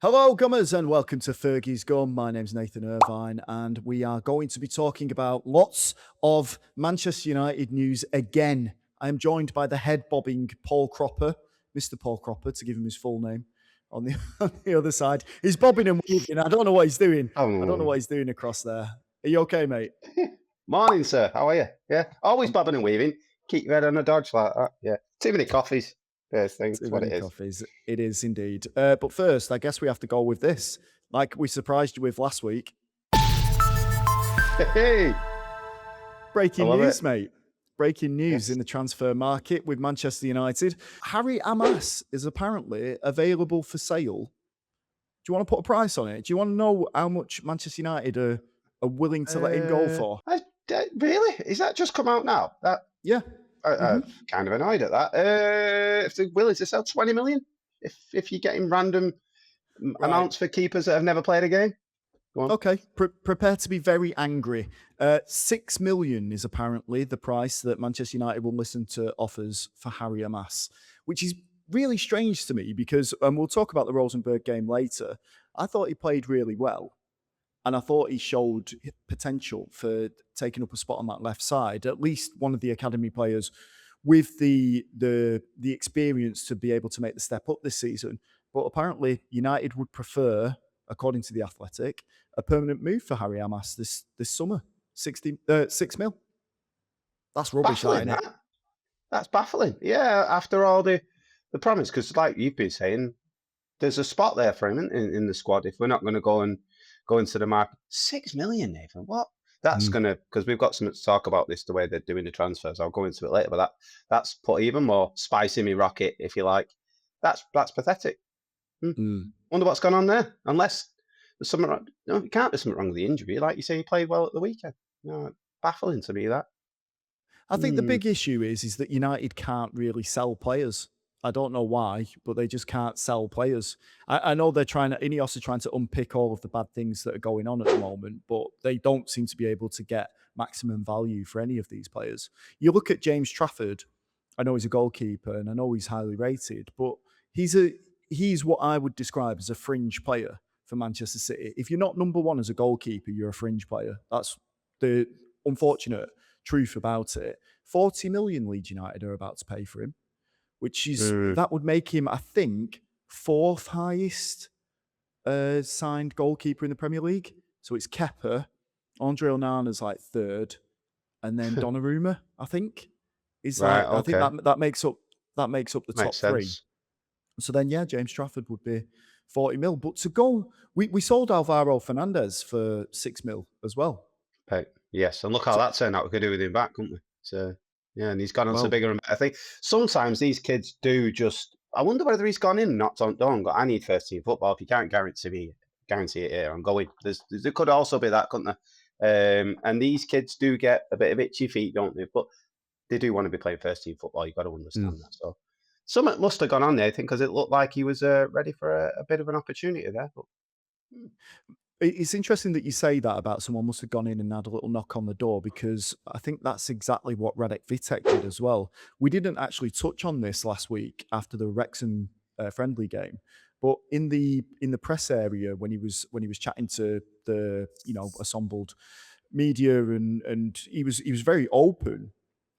Hello, gummers, and welcome to Fergie's Gum. My name's Nathan Irvine, and we are going to be talking about lots of Manchester United news again. I am joined by the head bobbing Paul Cropper, Mr. Paul Cropper, to give him his full name. On the, on the other side, he's bobbing and weaving. I don't know what he's doing. I don't know Oh, what he's doing across there. Are you okay, mate? morning, sir. How are you? Yeah, always Um, bobbing and weaving. Keep your head on a dodge like that. Yeah, too many coffees. First thing, Too that's what many it is. coffees. It is indeed. But first, I guess we have to go with this, like we surprised you with last week. Hey, I Breaking love news, it. mate. Breaking news Yes. in the transfer market with Manchester United. Harry Amas is apparently available for sale. Do you want to put a price on it? Do you want to know how much Manchester United are willing to let him go for? Really? Is that just come out now? That Yeah. I'm kind of annoyed at that. If they're willing to sell 20 million, if you're getting random Right. amounts for keepers that have never played a game, go on. Okay. Prepare to be very angry. 6 million is apparently the price that Manchester United will listen to offers for Harry Amas, which is really strange to me because, and we'll talk about the Rosenborg game later. I thought he played really well. And I thought he showed potential for taking up a spot on that left side. At least one of the academy players with the experience to be able to make the step up this season. But apparently, United would prefer, according to the Athletic, a permanent move for Harry Amas this summer. 6 mil. That's rubbish, that, Baffling, isn't it? that. That's baffling. Yeah, after all the promise, because like you've been saying, there's a spot there for him in the squad. If we're not going to go into the market, 6 million, Nathan. What? That's Mm. gonna because we've got something to talk about this the way they're doing the transfers. I'll go into it later, but that's put even more spice in me rocket, if you like. That's pathetic. Hmm. Mm. Wonder what's gone on there. Unless there's something wrong. No, it can't be something wrong with the injury. Like you say, he played well at the weekend. No, baffling to me that. I think the Hmm. big issue is that United can't really sell players. I don't know why, but they just can't sell players. I know they're trying to, Ineos are trying to unpick all of the bad things that are going on at the moment, but they don't seem to be able to get maximum value for any of these players. You look at James Trafford, I know he's a goalkeeper and I know he's highly rated, but he's a he's what I would describe as a fringe player for Manchester City. If you're not number one as a goalkeeper, you're a fringe player. That's the unfortunate truth about it. 40 million Leeds United are about to pay for him, which is Mm. that would make him, I think, fourth highest signed goalkeeper in the Premier League. So it's Kepa, Andre Onana's like third, and then Donnarumma, I think, is Right. like I think Okay. that makes up the Makes top three. sense. So then, yeah, James Trafford would be 40 mil. But to go, we sold Alvaro Fernandez for 6 mil as well. Yes, and look how So, that turned out. We could do with him back, couldn't we? So yeah, and he's gone on to well, bigger and better things. Sometimes these kids do just. I wonder whether he's gone in and knocked on door and got. I need first team football. If you can't guarantee it here, I'm going. There could also be that, couldn't there? And these kids do get a bit of itchy feet, don't they? But they do want to be playing first team football. You've got to understand that. So something must have gone on there, I think, because it looked like he was ready for a bit of an opportunity there. But hmm, it's interesting that you say that about someone must have gone in and had a little knock on the door because I think that's exactly what Radek Vitek did as well. We didn't actually touch on this last week after the Wrexham friendly game, but in the press area when he was chatting to the assembled media and he was very open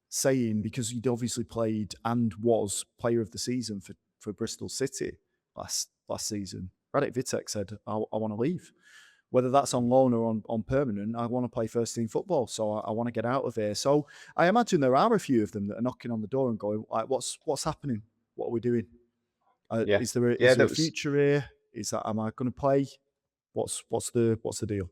saying because he'd obviously played and was player of the season for Bristol City last season. Radek Vitek said, I want to leave. Whether that's on loan or on permanent, I want to play first team football. So I want to get out of here. So I imagine there are a few of them that are knocking on the door and going, like, what's happening? What are we doing? yeah, Is there a, yeah. is there a That was. future here? Am I going to play? What's the deal?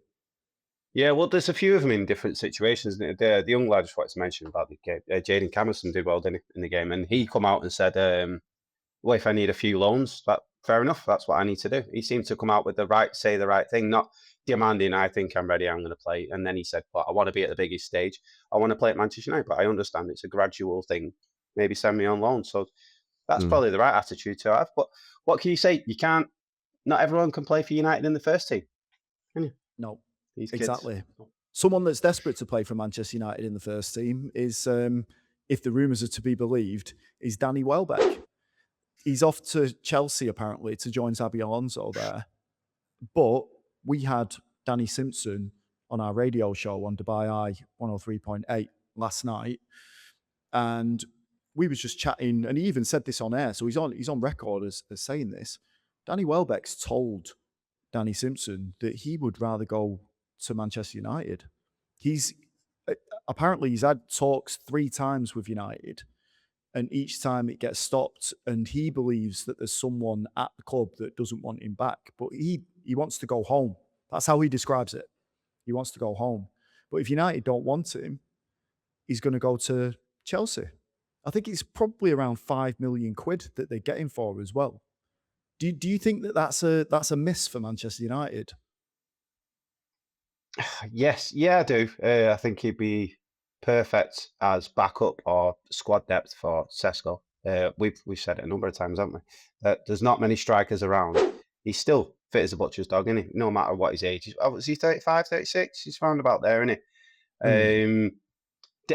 Yeah, well, there's a few of them in different situations. The young lad I just wanted to mention about the game, Jaden Camerson did well didn't he, in the game, and he come out and said, "Well, if I need a few loans, that fair enough. That's what I need to do." He seemed to come out with say the right thing, not demanding. I think I'm ready. I'm going to play, and then he said, "But I want to be at the biggest stage. I want to play at Manchester United, but I understand it's a gradual thing. Maybe send me on loan." So that's Mm. probably the right attitude to have. But what can you say? You can't. Not everyone can play for United in the first team, can you? No, These kids. exactly. Someone that's desperate to play for Manchester United in the first team is, if the rumours are to be believed, is Danny Welbeck. He's off to Chelsea apparently to join Xabi Alonso there. But we had Danny Simpson on our radio show on Dubai Eye 103.8 last night, and we was just chatting, and he even said this on air, so he's on record as saying this. Danny Welbeck's told Danny Simpson that he would rather go to Manchester United. He's apparently he's had talks 3 times with United, and each time it gets stopped. And he believes that there's someone at the club that doesn't want him back, but he wants to go home. That's how he describes it. He wants to go home. But if United don't want him, he's going to go to Chelsea. I think it's probably around 5 million quid that they get him for as well. Do you think that that's a miss for Manchester United? Yes, yeah, I do. I think he'd be perfect as backup or squad depth for Sesko. We've said it a number of times, haven't we? That there's not many strikers around. He's still fit as a butcher's dog, isn't he? No matter what his age is. Oh, is he 35, 36? He's round about there, isn't he? Mm,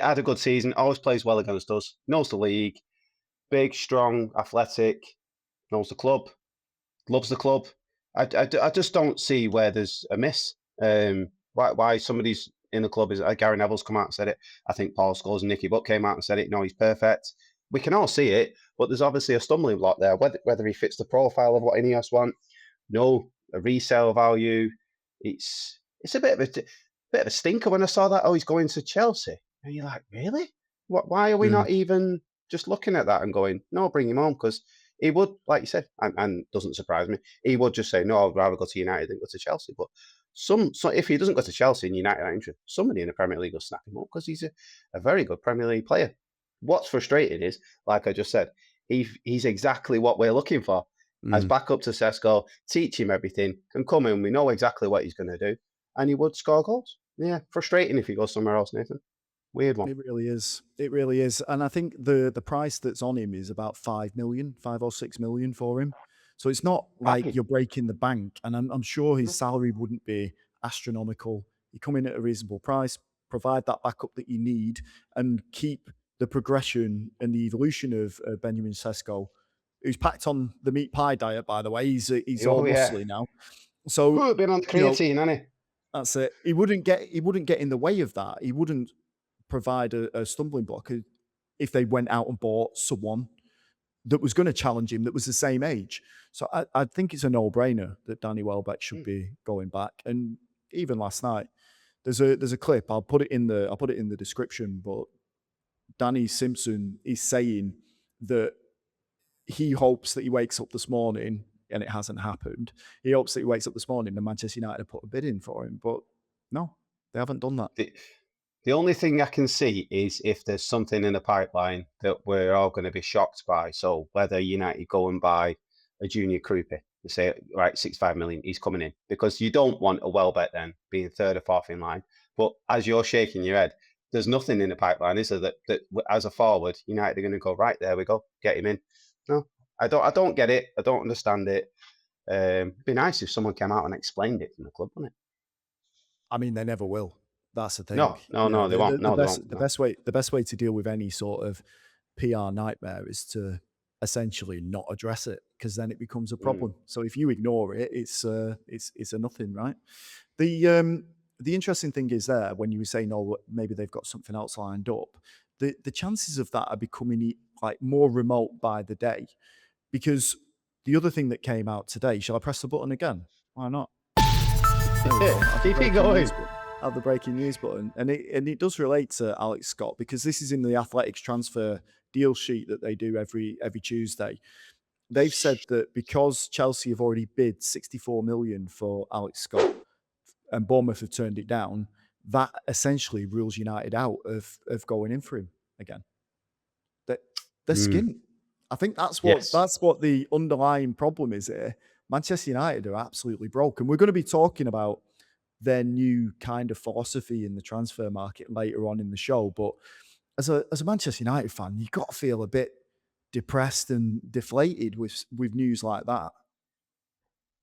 Had a good season. Always plays well against us. Knows the league. Big, strong, athletic. Knows the club. Loves the club. I just don't see where there's a miss. Why somebody's in the club is Gary Neville's come out and said it. I think Paul Scholes and Nicky Butt came out and said it. No, he's perfect. We can all see it, but there's obviously a stumbling block there. Whether he fits the profile of what Ineos want, no, a resale value. It's a bit of a stinker when I saw that. Oh, he's going to Chelsea, and you're like, really? Why are we mm. not even just looking at that and going, no, bring him on? Because he would, like you said, and doesn't surprise me. He would just say, no, I'd rather go to United than go to Chelsea. But so if he doesn't go to Chelsea and United are interested, somebody in the Premier League will snap him up because he's a very good Premier League player. What's frustrating is, like I just said, he's exactly what we're looking for. As Mm. backup to Sesko, teach him everything, can come in, we know exactly what he's going to do, and he would score goals. Yeah, frustrating if he goes somewhere else, Nathan. Weird one. It really is. It really is. And I think the price that's on him is about 5 million, 5 or 6 million for him. So it's not like Backing. you're breaking the bank. And I'm sure his No. salary wouldn't be astronomical. You come in at a reasonable price, provide that backup that you need, and keep the progression and the evolution of Benjamin Sesko, who's packed on the meat pie diet, by the way. He's all Oh yeah. muscly now. So, Been on the you know, creatine, hasn't he? that's it. He wouldn't get in the way of that. He wouldn't provide a stumbling block if they went out and bought someone that was going to challenge him that was the same age. So I think it's a no-brainer that Danny Welbeck should Mm. be going back. And even last night, there's a clip. I'll put it in the description. But Danny Simpson is saying that he hopes that he wakes up this morning, and it hasn't happened. He hopes that he wakes up this morning and Manchester United have put a bid in for him. But no, they haven't done that. The, the only thing I can see is if there's something in the pipeline that we're all going to be shocked by. So whether United go and buy a junior Krupa and say, right, 65 million, he's coming in. Because you don't want a Welbeck then being third or fourth in line. But as you're shaking your head, there's nothing in the pipeline, is there, that as a forward, United are going to go, right, there we go, get him in. No, I don't get it. I don't understand it. It'd be nice if someone came out and explained it from the club, wouldn't it? I mean, they never will. That's the thing. No, no, no, they won't. The No, they won't. best the No. best way to deal with any sort of PR nightmare is to essentially not address it, because then it becomes a Mm. problem. So if you ignore it, it's a nothing, right? The interesting thing is there when you were saying, oh, maybe they've got something else lined up. The chances of that are becoming like more remote by the day, because the other thing that came out today. Shall I press the button again? Why not? There we go. Have the Keep it breaking news going. button. Have the breaking news button, and it does relate to Alex Scott, because this is in the Athletics transfer deal sheet that they do every Tuesday. They've said that because Chelsea have already bid 64 million for Alex Scott, and Bournemouth have turned it down, that essentially rules United out of going in for him again. That they're Mm. skint. I think Yes. that's what the underlying problem is here. Manchester United are absolutely broke, and we're going to be talking about their new kind of philosophy in the transfer market later on in the show. But as a Manchester United fan, you've got to feel a bit depressed and deflated with news like that.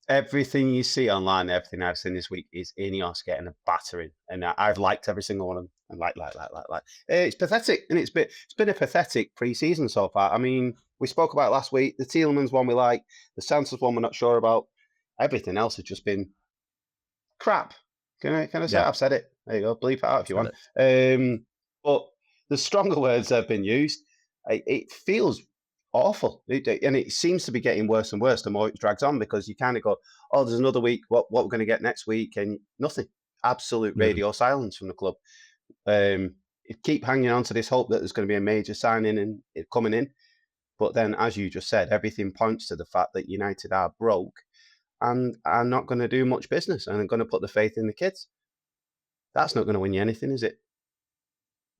Everything you see online, everything I've seen this week is Ineos getting a battering, and I've liked every single one of them. And it's pathetic, and it's been a pathetic pre-season so far. I mean, we spoke about it last week. The Tielemans one we like, the Santos one we're not sure about. Everything else has just been crap. Can I say it? Yeah, I've said it. There you go. Bleep it out if you said want. it. But the stronger words have been used. It feels awful, and it seems to be getting worse and worse the more it drags on, because you kind of go, oh, there's another week. What we're going to get next week? And nothing. Absolute Yeah. radio silence from the club. You keep hanging on to this hope that there's going to be a major signing and it coming in. But then, as you just said, everything points to the fact that United are broke and are not going to do much business and are going to put the faith in the kids. That's not going to win you anything, is it?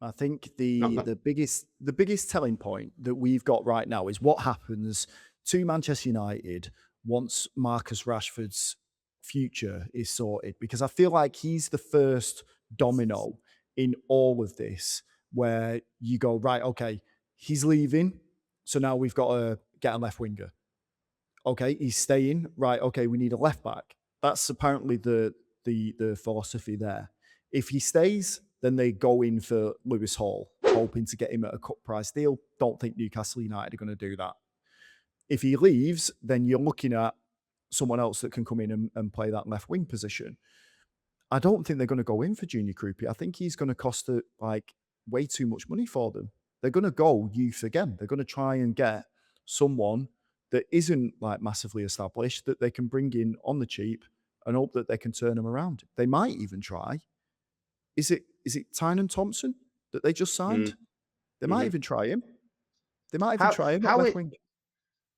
I think the biggest telling point that we've got right now is what happens to Manchester United once Marcus Rashford's future is sorted, because I feel like he's the first domino in all of this where you go, right, okay, he's leaving, so now we've got to get a left winger. Okay, he's staying, right, okay, we need a left back. That's apparently the philosophy there. If he stays, then they go in for Lewis Hall, hoping to get him at a cut price deal. Don't think Newcastle United are going to do that. If he leaves, then you're looking at someone else that can come in and play that left wing position. I don't think they're going to go in for Junior Krupi. I think he's going to cost like way too much money for them. They're going to go youth again. They're going to try and get someone that isn't like massively established that they can bring in on the cheap and hope that they can turn them around. They might even try. Is it Tynan Thompson that they just signed? They might even try him. They might even try him at left wing.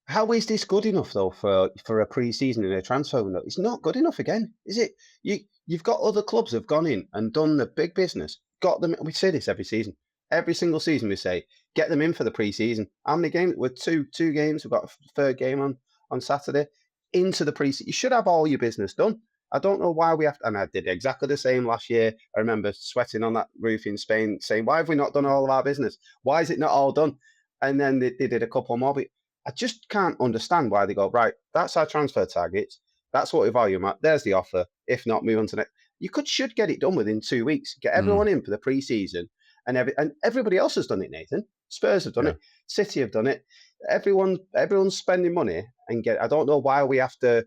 How is this good enough though for a pre-season in a transfer window? It's not good enough again, is it? You've got other clubs have gone in and done the big business, got them. We say this every season, every single season. We say get them in for the pre-season. How many games? We're two games. We've got a third game on Saturday into the pre-season. You should have all your business done. I don't know why we have to, and I did exactly the same last year. I remember sweating on that roof in Spain, saying, "Why have we not done all of our business? Why is it not all done?" And then they did a couple more. But I just can't understand why they go, right, that's our transfer targets. That's what we value them at. There's the offer. If not, move on to next. You should get it done within 2 weeks. Get everyone in for the pre-season, and everybody else has done it, Nathan. Spurs have done it. City have done it. Everyone's spending money and I don't know why we have to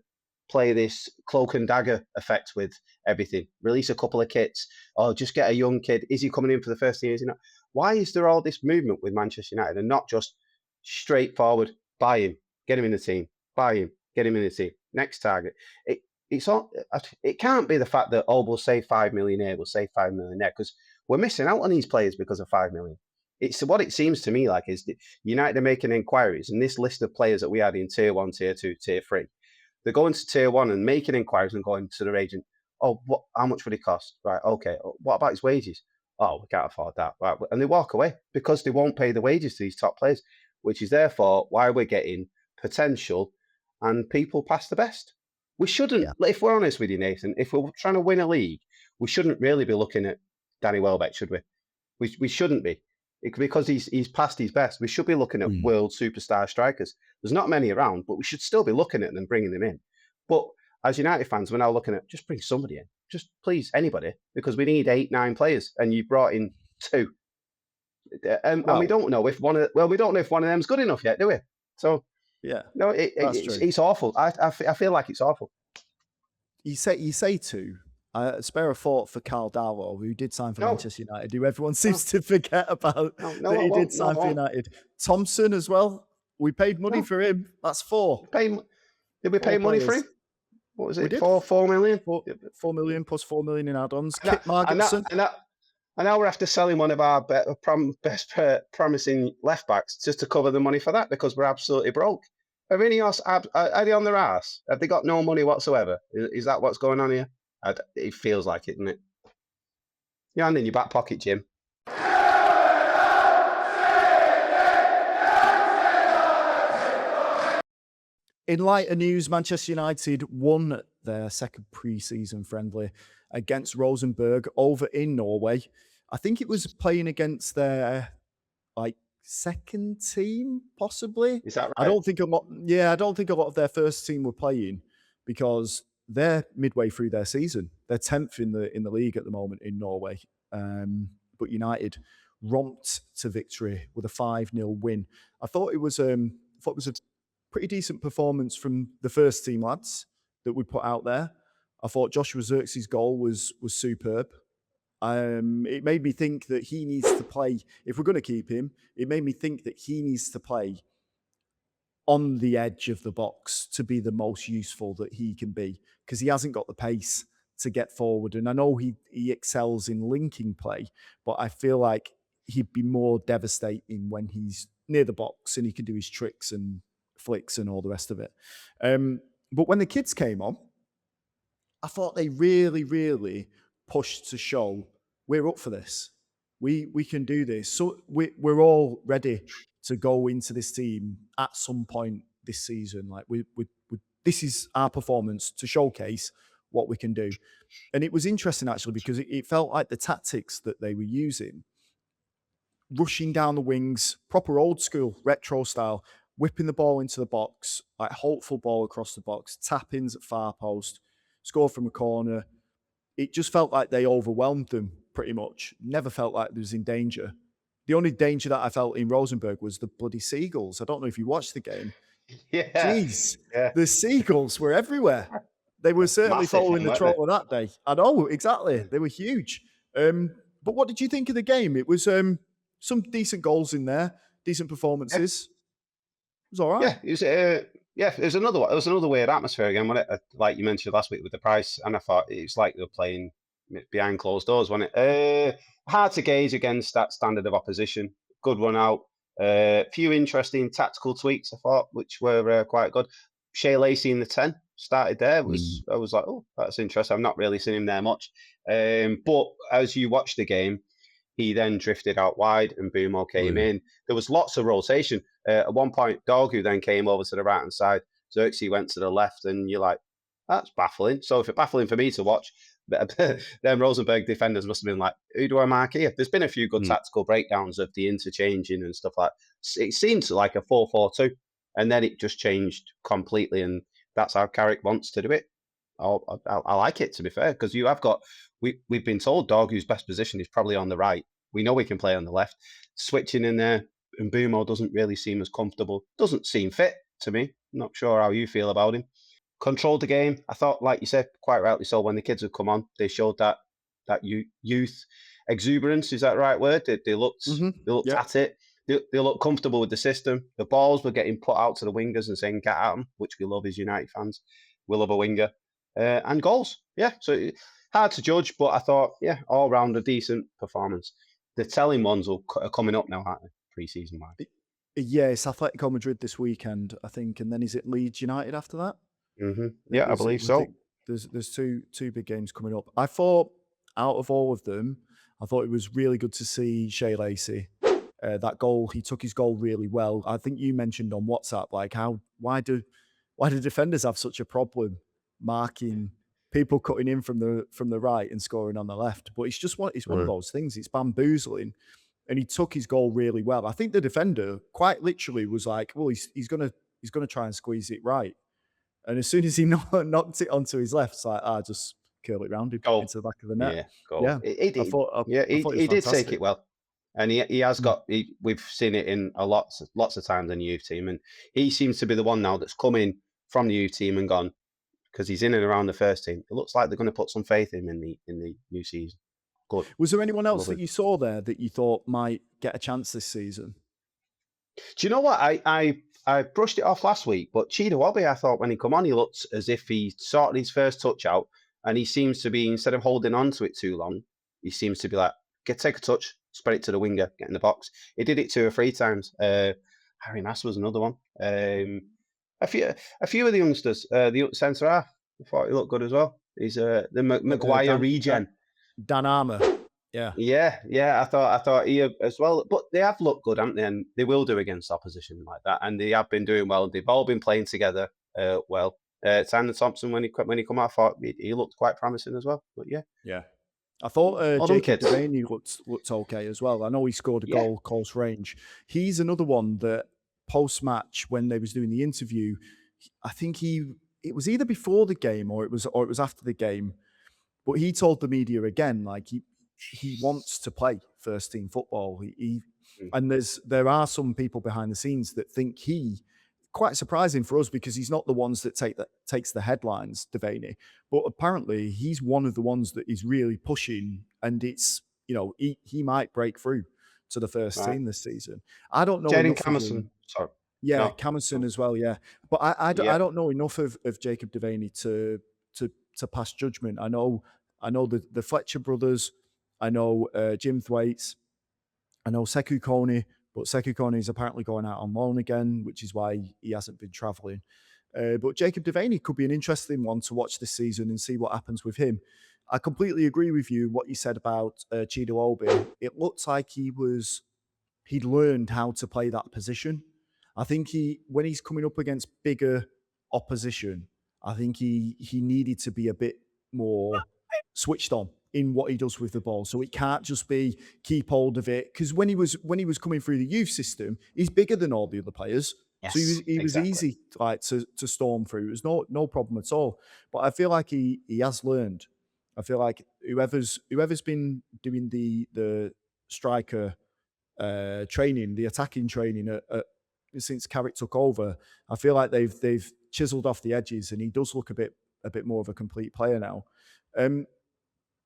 play this cloak and dagger effect with everything. Release a couple of kits, or just get a young kid. Is he coming in for the first year? Is he not? Why is there all this movement with Manchester United and not just straightforward? Buy him, get him in the team. Buy him, get him in the team. Next target. It can't be the fact that we'll save 5 million here, we'll save 5 million there, because we're missing out on these players because of 5 million. It's what it seems to me like is United are making inquiries, and this list of players that we had in tier 1, tier 2, tier 3. They're going to tier 1 and making inquiries and going to their agent. Oh, how much would it cost? Right, okay. What about his wages? Oh, we can't afford that. Right. And they walk away because they won't pay the wages to these top players, which is therefore why we're getting potential and people past the best. We shouldn't, if we're honest with you, Nathan, if we're trying to win a league, we shouldn't really be looking at Danny Welbeck, should we? We shouldn't be. Because he's past his best. We should be looking at world superstar strikers. There's not many around, but we should still be looking at them and bringing them in. But as United fans, we're now looking at just bring somebody in. Just please, anybody, because we need 8, 9 players, and you brought in 2. And we don't know if one of them's good enough yet, do we? So no, it's awful. I feel like it's awful. You say 2. Spare a thought for Carl Darlow, who did sign for Manchester United, who everyone seems to forget about that he did sign for United. Thompson as well. We paid money for him. That's 4. Did we pay money for him? What was it? 4 million? 4 million plus 4 million in add-ons. Kit Marginson. And now we're after selling one of our best promising left backs just to cover the money for that, because we're absolutely broke. Are they on their arse? Have they got no money whatsoever? Is that what's going on here? It feels like it, doesn't it? Your hand in your back pocket, Jim. In lighter news, Manchester United won their second pre-season friendly against Rosenborg over in Norway. I think it was playing against their second team, possibly. Is that right? I don't think a lot of their first team were playing, because they're midway through their season. They're 10th in the league at the moment in Norway. but United romped to victory with a 5-0 win. I thought it was a pretty decent performance from the first team lads that we put out there. I thought Joshua Zirkzee goal was superb. It made me think that he needs to play, if we're going to keep him, it made me think that he needs to play on the edge of the box to be the most useful that he can be, because he hasn't got the pace to get forward. And I know he excels in linking play, but I feel like he'd be more devastating when he's near the box and he can do his tricks and flicks and all the rest of it. But when the kids came on, I thought they really, really pushed to show we're up for this. We can do this. So we're all ready to go into this team at some point this season. Like this is our performance to showcase what we can do. And it was interesting actually because it felt like the tactics that they were using, rushing down the wings, proper old school retro style, whipping the ball into the box, like hopeful ball across the box, tap-ins at far post, score from a corner. It just felt like they overwhelmed them pretty much. Never felt like they was in danger. The only danger that I felt in Rosenborg was the bloody seagulls. I don't know if you watched the game. Yeah. Jeez, Yeah. the seagulls were everywhere. They were certainly Massive, following the weren't troll of that day. I know, exactly. They were huge. But what did you think of the game? It was some decent goals in there, decent performances. It was all right. It was another one. It was another weird atmosphere again, wasn't it? Like you mentioned last week with the price, and I thought it was like they were playing behind closed doors, wasn't it? Hard to gauge against that standard of opposition. Good run out. Few interesting tactical tweaks, I thought, which were quite good. Shea Lacey in the 10 started there. I was like, oh, that's interesting. I've not really seen him there much. But as you watch the game, he then drifted out wide and Bumo came in. There was lots of rotation. At one point, Dorgu then came over to the right-hand side. Zirkzee went to the left, and you're like, that's baffling. So if it's baffling for me to watch, then Rosenborg defenders must have been like, who do I mark here? There's been a few good tactical breakdowns of the interchanging and stuff like that. It seemed like a 4-4-2, and then it just changed completely, and that's how Carrick wants to do it. I like it, to be fair, because you have got, we've been told Dorgu's best position is probably on the right. We know we can play on the left. Switching in there, and Bumo doesn't really seem as comfortable. Doesn't seem fit to me. Not sure how you feel about him. Controlled the game. I thought, like you said, quite rightly so, when the kids had come on, they showed that youth exuberance. Is that the right word? They looked at it. They looked comfortable with the system. The balls were getting put out to the wingers and saying, get at them, which we love as United fans. We love a winger. And goals. Yeah, so hard to judge, but I thought, all round a decent performance. The telling ones are coming up now, aren't they, pre-season wise? Yeah, it's Atletico Madrid this weekend, I think, and then is it Leeds United after that? Yeah, I believe so. There's two big games coming up. I thought out of all of them, I thought it was really good to see Shea Lacey. That goal, he took his goal really well. I think you mentioned on WhatsApp, like why do defenders have such a problem marking people cutting in from the right and scoring on the left? But it's one of those things. It's bamboozling, and he took his goal really well. I think the defender quite literally was like, well, he's gonna try and squeeze it right. And as soon as he knocked it onto his left, it's like, just curl it round him into the back of the net. Yeah, goal. Yeah, He did take it well. And he has got, we've seen it in lots of times in the youth team. And he seems to be the one now that's come in from the youth team and gone, because he's in and around the first team. It looks like they're going to put some faith in the new season. Good. Was there anyone else that you saw there that you thought might get a chance this season? Do you know what? I brushed it off last week, but Chido, I thought when he come on, he looked as if he sorted his first touch out, and he seems to be, instead of holding on to it too long, he seems to be like, take a touch, spread it to the winger, get in the box. He did it 2 or 3 times. Harry Mass was another one. A few of the youngsters, the centre half, I thought he looked good as well. He's the Maguire regen. Dan Armour. Yeah. I thought he as well. But they have looked good, haven't they? And they will do against opposition like that. And they have been doing well. They've all been playing together well. Danny Simpson, when he come out, I thought he looked quite promising as well. But yeah. I thought Jacob Devaney looked okay as well. I know he scored a goal close range. He's another one that post-match, when they was doing the interview, I think it was either before the game or it was after the game, but he told the media again, like he wants to play first team football. Mm. And there are some people behind the scenes that think quite surprising for us because he's not the ones that takes the headlines, Devaney, but apparently he's one of the ones that is really pushing, and it's he might break through to the first Right. team this season. I don't know Jaden enough of Camerson. him. Sorry. Yeah, No. Camerson No. as well. Yeah, but I Yep. don't know enough of Jacob Devaney to pass judgment. I know the Fletcher brothers. I know Jim Thwaites. I know Sekou Kone, but Sekou Kone is apparently going out on loan again, which is why he hasn't been travelling. But Jacob Devaney could be an interesting one to watch this season and see what happens with him. I completely agree with you what you said about Chido Obi. It looks like he'd learned how to play that position. I think when he's coming up against bigger opposition, I think he needed to be a bit more switched on in what he does with the ball. So it can't just be keep hold of it. Because when he was coming through the youth system, he's bigger than all the other players. So he was Yes. he was Exactly. easy like to storm through. It was no problem at all. But I feel like he has learned. I feel like whoever's been doing the striker training, the attacking training since Carrick took over, I feel like they've chiseled off the edges, and he does look a bit more of a complete player now. Um,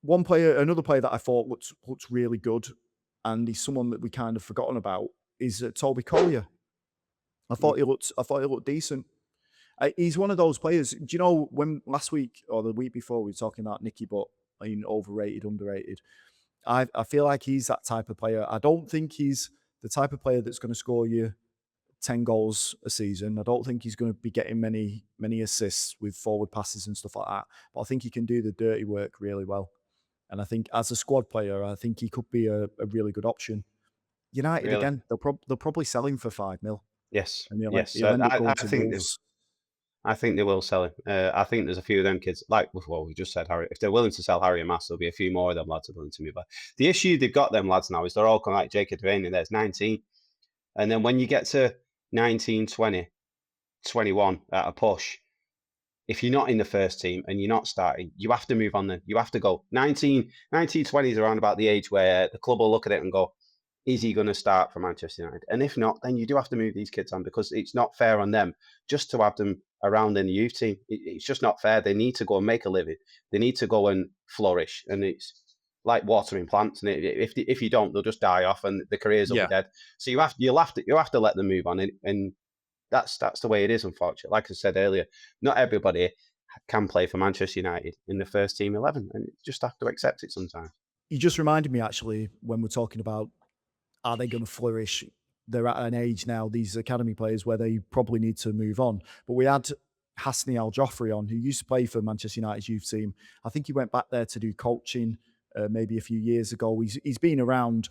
another player that I thought looks really good, and he's someone that we kind of forgotten about, is Toby Collier. Mm. I thought he looked decent. He's one of those players. Do you know when last week or the week before we were talking about Nicky Butt being overrated, underrated? I feel like he's that type of player. I don't think he's the type of player that's going to score you 10 goals a season. I don't think he's going to be getting many assists with forward passes and stuff like that. But I think he can do the dirty work really well. And I think as a squad player, I think he could be a really good option. United Really. again, they'll probably sell him for 5 mil, Yes. and Yes. he'll end up I going to think Wolves. I think they will sell him. I think there's a few of them kids, like well, we just said Harry. If they're willing to sell Harry and Mass, there'll be a few more of them lads are willing to move back. The issue they've got them lads now is they're all kind of like Jacob Devaney. There's 19, and then when you get to 19, 20, 21 at a push, if you're not in the first team and you're not starting, you have to move on then. You have to go. 20 is around about the age where the club will look at it and go, is he going to start for Manchester United? And if not, then you do have to move these kids on because it's not fair on them just to have them around in the youth team. It's just not fair. They need to go and make a living. They need to go and flourish. And it's like watering plants. And if you don't, they'll just die off and the careers will be Yeah. dead. So you have to let them move on. And that's the way it is, unfortunately. Like I said earlier, not everybody can play for Manchester United in the first team 11, and you just have to accept it sometimes. You just reminded me actually when we're talking about are they going to flourish? They're at an age now, these academy players, where they probably need to move on. But we had Hassani Al Joffrey on, who used to play for Manchester United's youth team. I think he went back there to do coaching maybe a few years ago. He's been around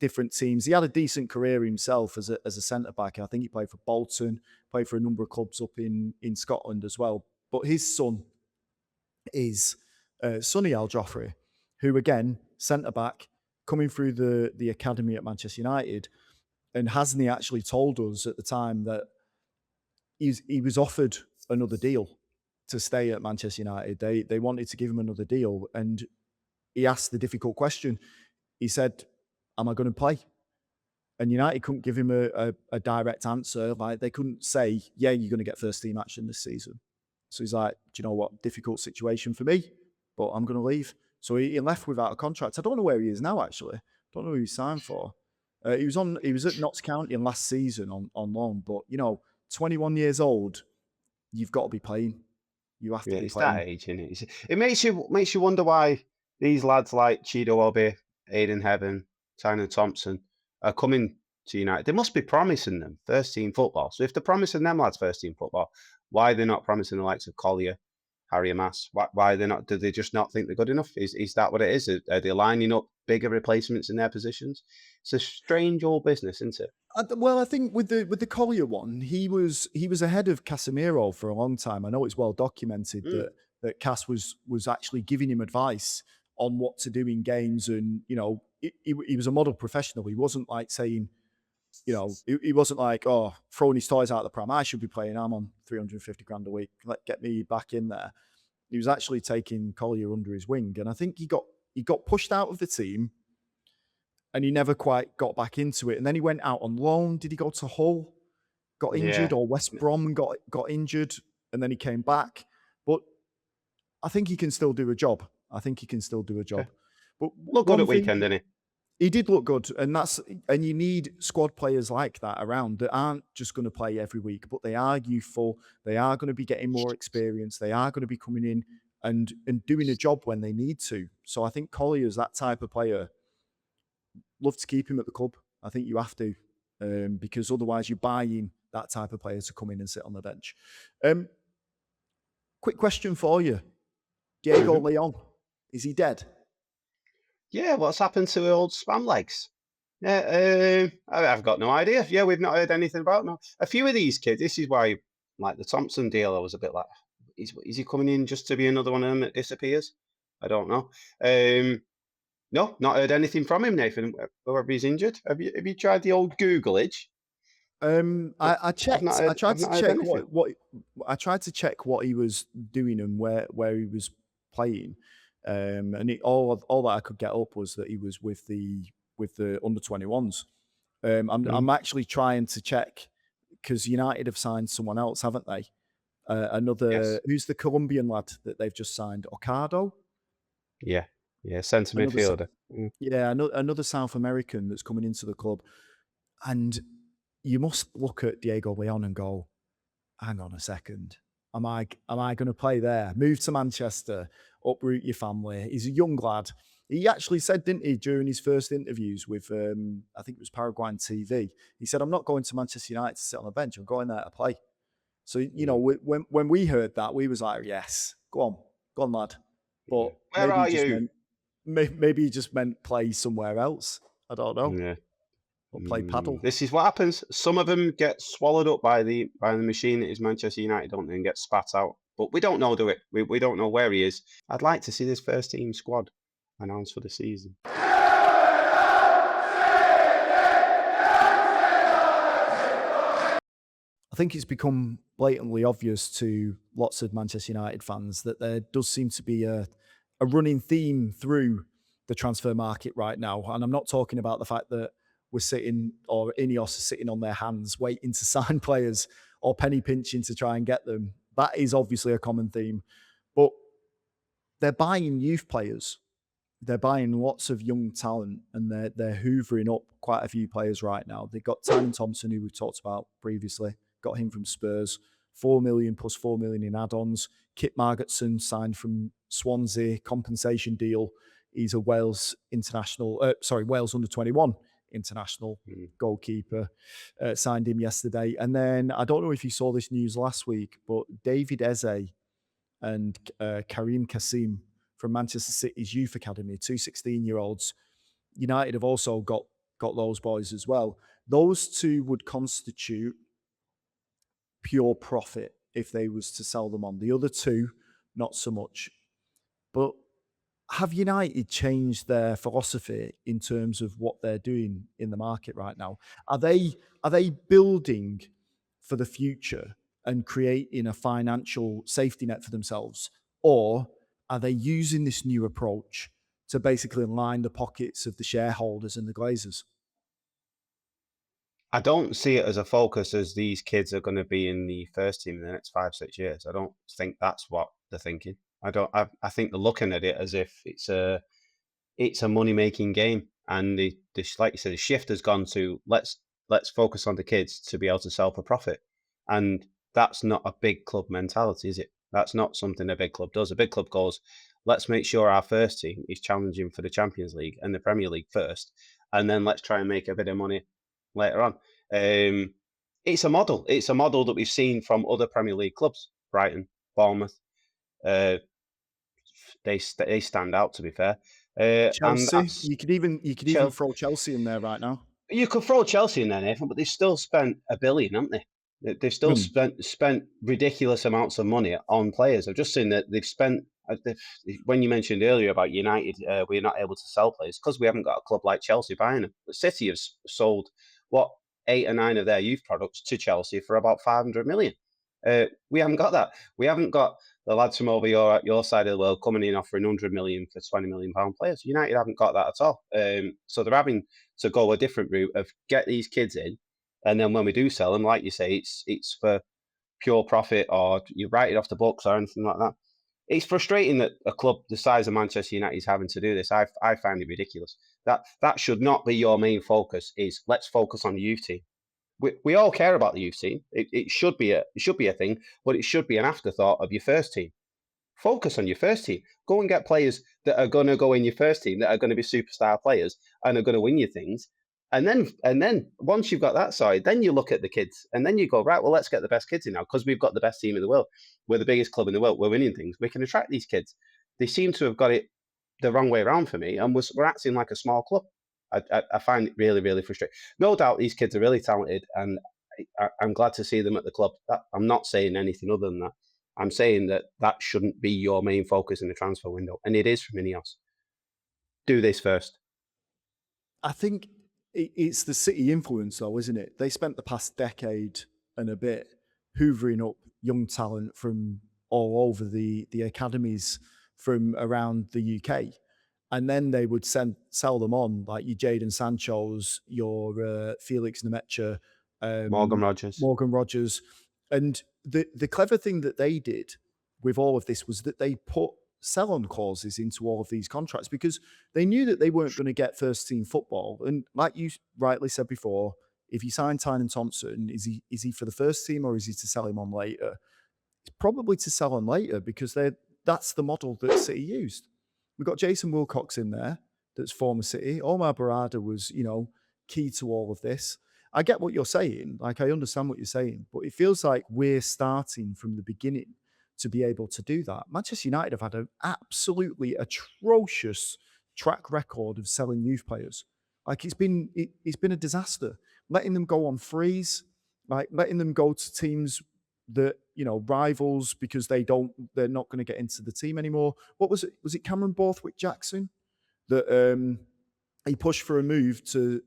different teams. He had a decent career himself as a centre back. I think he played for Bolton, played for a number of clubs up in Scotland as well. But his son is Sonny Al Joffrey, who again centre back coming through the academy at Manchester United, and hasn't he actually told us at the time that he was offered another deal to stay at Manchester United. They wanted to give him another deal, and he asked the difficult question. He said, "Am I going to play?" And United couldn't give him a direct answer. Like they couldn't say, "Yeah, you're going to get first team action this season." So he's like, "Do you know what? Difficult situation for me, but I'm going to leave." So he left without a contract. I don't know where he is now. Actually, don't know who he signed for. He was at Notts County in last season on loan. But 21 years old, you've got to be playing. You have to Yeah, be it's that playing. age, isn't it? It makes you wonder why these lads like Chido Obi, Aidan Heaven, Tyner Thompson are coming to United. They must be promising them first team football. So if they're promising them lads first team football, why are they not promising the likes of Collier, Harry Mass? Why are they not? Do they just not think they're good enough? Is that what it is? Are they lining up bigger replacements in their positions? It's a strange old business, isn't it? Well, I think with the Collier one, he was ahead of Casemiro for a long time. I know it's well documented Mm. that Cas was actually giving him advice on what to do in games, and he was a model professional. He wasn't like saying, he wasn't like, oh, throwing his toys out of the pram. I should be playing. I'm on 350 grand a week. Get me back in there. He was actually taking Collier under his wing, and I think he got pushed out of the team. and he never quite got back into it. And then he went out on loan. Did he go to Hull? Got injured, Yeah. or West Brom and got injured, and then he came back. But I think he can still do a job. I think he can still do a Okay. job. But Look good one at thing weekend, didn't he did look good, and you need squad players like that around that aren't just going to play every week, but they are youthful. They are going to be getting more experience. They are going to be coming in and doing a job when they need to. So I think Collier's that type of player. Love to keep him at the club. I think you have to, because otherwise you're buying that type of player to come in and sit on the bench. Quick question for you. he? Diego Leon, is he dead? Yeah, what's happened to old spam legs? Yeah, I've got no idea. Yeah, we've not heard anything about them. A few of these kids, this is why, like the Thompson deal, I was a bit like, is he coming in just to be another one of them that disappears? I don't know. No, not heard anything from him, Nathan. Whether he's injured. Have you tried the old Googleage? I I've not checked. I heard. tried I've to not heard check anything. what I tried to check what he was doing and where he was playing, and all that I could get up was that he was with the under 21s. I'm Mm, actually trying to check because United have signed someone else, haven't they? Another yes. who's the Colombian lad that they've just signed? Ocado, Yeah. Yeah. Centre another s- midfielder. yeah, another South American that's coming into the club, and you must look at Diego Leon and go, hang on a second. Am I going to play there? Move to Manchester, uproot your family. He's a young lad. He actually said, didn't he, during his first interviews with, I think it was Paraguayan TV, he said, I'm not going to Manchester United to sit on the bench. I'm going there to play. So, Mm, when we heard that, we was like, yes, go on, lad. yeah. But Where are you? maybe he just meant play somewhere else. I don't know. Yeah. Or play paddle. This is what happens. Some of them get swallowed up by the machine that is Manchester United, don't they, and get spat out. But we don't know, do it? We don't know where he is. I'd like to see this first team squad announced for the season. I think it's become blatantly obvious to lots of Manchester United fans that there does seem to be a running theme through the transfer market right now. And I'm not talking about the fact that we're sitting, or Ineos are sitting on their hands waiting to sign players or penny pinching to try and get them. That is obviously a common theme. But they're buying youth players. They're buying lots of young talent, and they're hoovering up quite a few players right now. They've got Danny Thompson, who we've talked about previously, got him from Spurs, 4 million plus 4 million in add-ons. Kit Margetson signed from Swansea, compensation deal. He's a Wales international, Wales under 21 international Mm. goalkeeper. Signed him yesterday. And then I don't know if you saw this news last week, but David Eze and Karim Kassim from Manchester City's youth academy, two 16-year-olds. United have also got those boys as well. Those two would constitute pure profit if they was to sell them on. The other two, not so much. But have United changed their philosophy in terms of what they're doing in the market right now? Are they building for the future and creating a financial safety net for themselves? Or are they using this new approach to basically line the pockets of the shareholders and the Glazers? I don't see it as a focus as these kids are going to be in the first team in the next 5, 6 years. I don't think that's what they're thinking. I don't. I think they're looking at it as if it's a money making game, and like you said, the shift has gone to let's focus on the kids to be able to sell for profit, and that's not a big club mentality, is it? That's not something a big club does. A big club goes, let's make sure our first team is challenging for the Champions League and the Premier League first, and then let's try and make a bit of money later on. It's a model. It's a model that we've seen from other Premier League clubs, Brighton, Bournemouth. Uh, they stand out, to be fair. And Chelsea, that's you could even throw Chelsea in there right now. you could throw Chelsea in there, Nathan, but they've still spent 1 billion, haven't they? They've still Hmm. spent ridiculous amounts of money on players. I've just seen that they've spent. When you mentioned earlier about United, we're not able to sell players because we haven't got a club like Chelsea buying them. The City have sold what 8 or 9 of their youth products to Chelsea for about 500 million. We haven't got that. We haven't got the lads from over your side of the world coming in offering 100 million for 20 million pound players. United haven't got that at all. So they're having to go a different route of get these kids in, and then when we do sell them, like you say, it's for pure profit, or you write it off the books or anything like that. It's frustrating that a club the size of Manchester United is having to do this. I find it ridiculous. That should not be your main focus. Is let's focus on the youth team. We all care about the youth team. It should be a thing, but it should be an afterthought of your first team. Focus on your first team. Go and get players that are going to go in your first team, that are going to be superstar players and are going to win you things. And then once you've got that side, then you look at the kids and then you go, right, well, let's get the best kids in now because we've got the best team in the world. We're the biggest club in the world. We're winning things. We can attract these kids. They seem to have got it the wrong way around for me, and we're acting like a small club. I find it really, really frustrating. No doubt these kids are really talented, and I'm glad to see them at the club. I'm not saying anything other than that. I'm saying that shouldn't be your main focus in the transfer window, and it is from Ineos. Do this first. I think it's the City influence, though, isn't it? They spent the past decade and a bit hoovering up young talent from all over the academies from around the UK, and then they would sell them on, like your Jadon Sancho's, your Felix Nemecha, Morgan Rogers. Morgan Rogers. And the clever thing that they did with all of this was that they put sell-on clauses into all of these contracts because they knew that they weren't going to get first-team football. And like you rightly said before, if you sign Tynan Thompson, is he for the first team or is he to sell him on later? It's probably to sell on later because that's the model that City used. We've got Jason Wilcox in there, that's former City. Omar Barada was, key to all of this. I get what you're saying. Like, I understand what you're saying, but it feels like we're starting from the beginning to be able to do that. Manchester United have had an absolutely atrocious track record of selling youth players. Like, it's been a disaster. Letting them go on frees, like letting them go to teams that, rivals because they're not going to get into the team anymore. What was it? Was it Cameron Borthwick Jackson that he pushed for a move to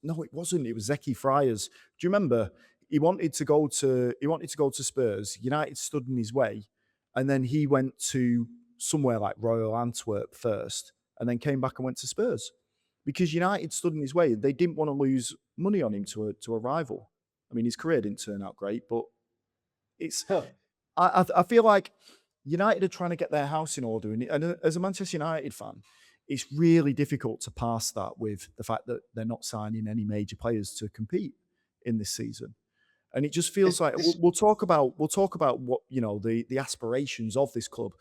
no, it wasn't. It was Zeki Friars. Do you remember? He wanted to go to Spurs. United stood in his way, and then he went to somewhere like Royal Antwerp first, and then came back and went to Spurs because United stood in his way. They didn't want to lose money on him to a rival. I mean, his career didn't turn out great, but it's. I feel like United are trying to get their house in order, and as a Manchester United fan, it's really difficult to pass that with the fact that they're not signing any major players to compete in this season. And it just feels like we'll talk about what the aspirations of this club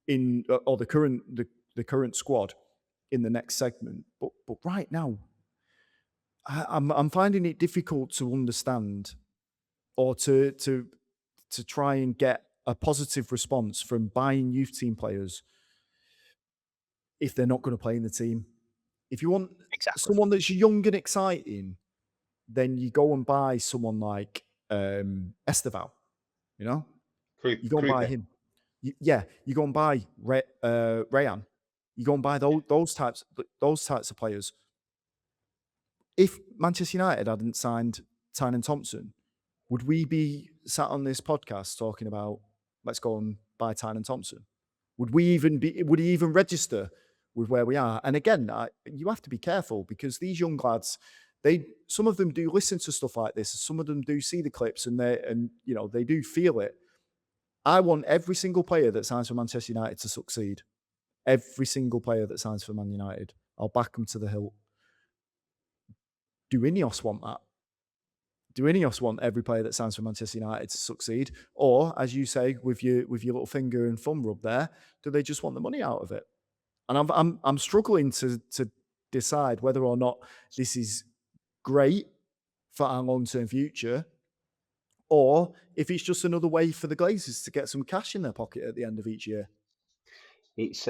in or the current squad in the next segment. But right now, I'm finding it difficult to understand or to try and get a positive response from buying youth team players if they're not going to play in the team. If you want someone that's young and exciting, then you go and buy someone like Esteval, you go and buy him. You go and buy Rayan. You go and buy those types of players. If Manchester United hadn't signed Tynan Thompson, would we be sat on this podcast talking about let's go and buy Tynan Thompson? Would he even register with where we are? And again, you have to be careful because these young lads, some of them do listen to stuff like this. Some of them do see the clips and they do feel it. I want every single player that signs for Manchester United to succeed. Every single player that signs for Man United. I'll back them to the hilt. Do Ineos want that? Do Ineos want every player that signs for Manchester United to succeed? Or, as you say, with your little finger and thumb rub there, do they just want the money out of it? And I'm struggling to decide whether or not this is great for our long-term future, or if it's just another way for the Glazers to get some cash in their pocket at the end of each year. It's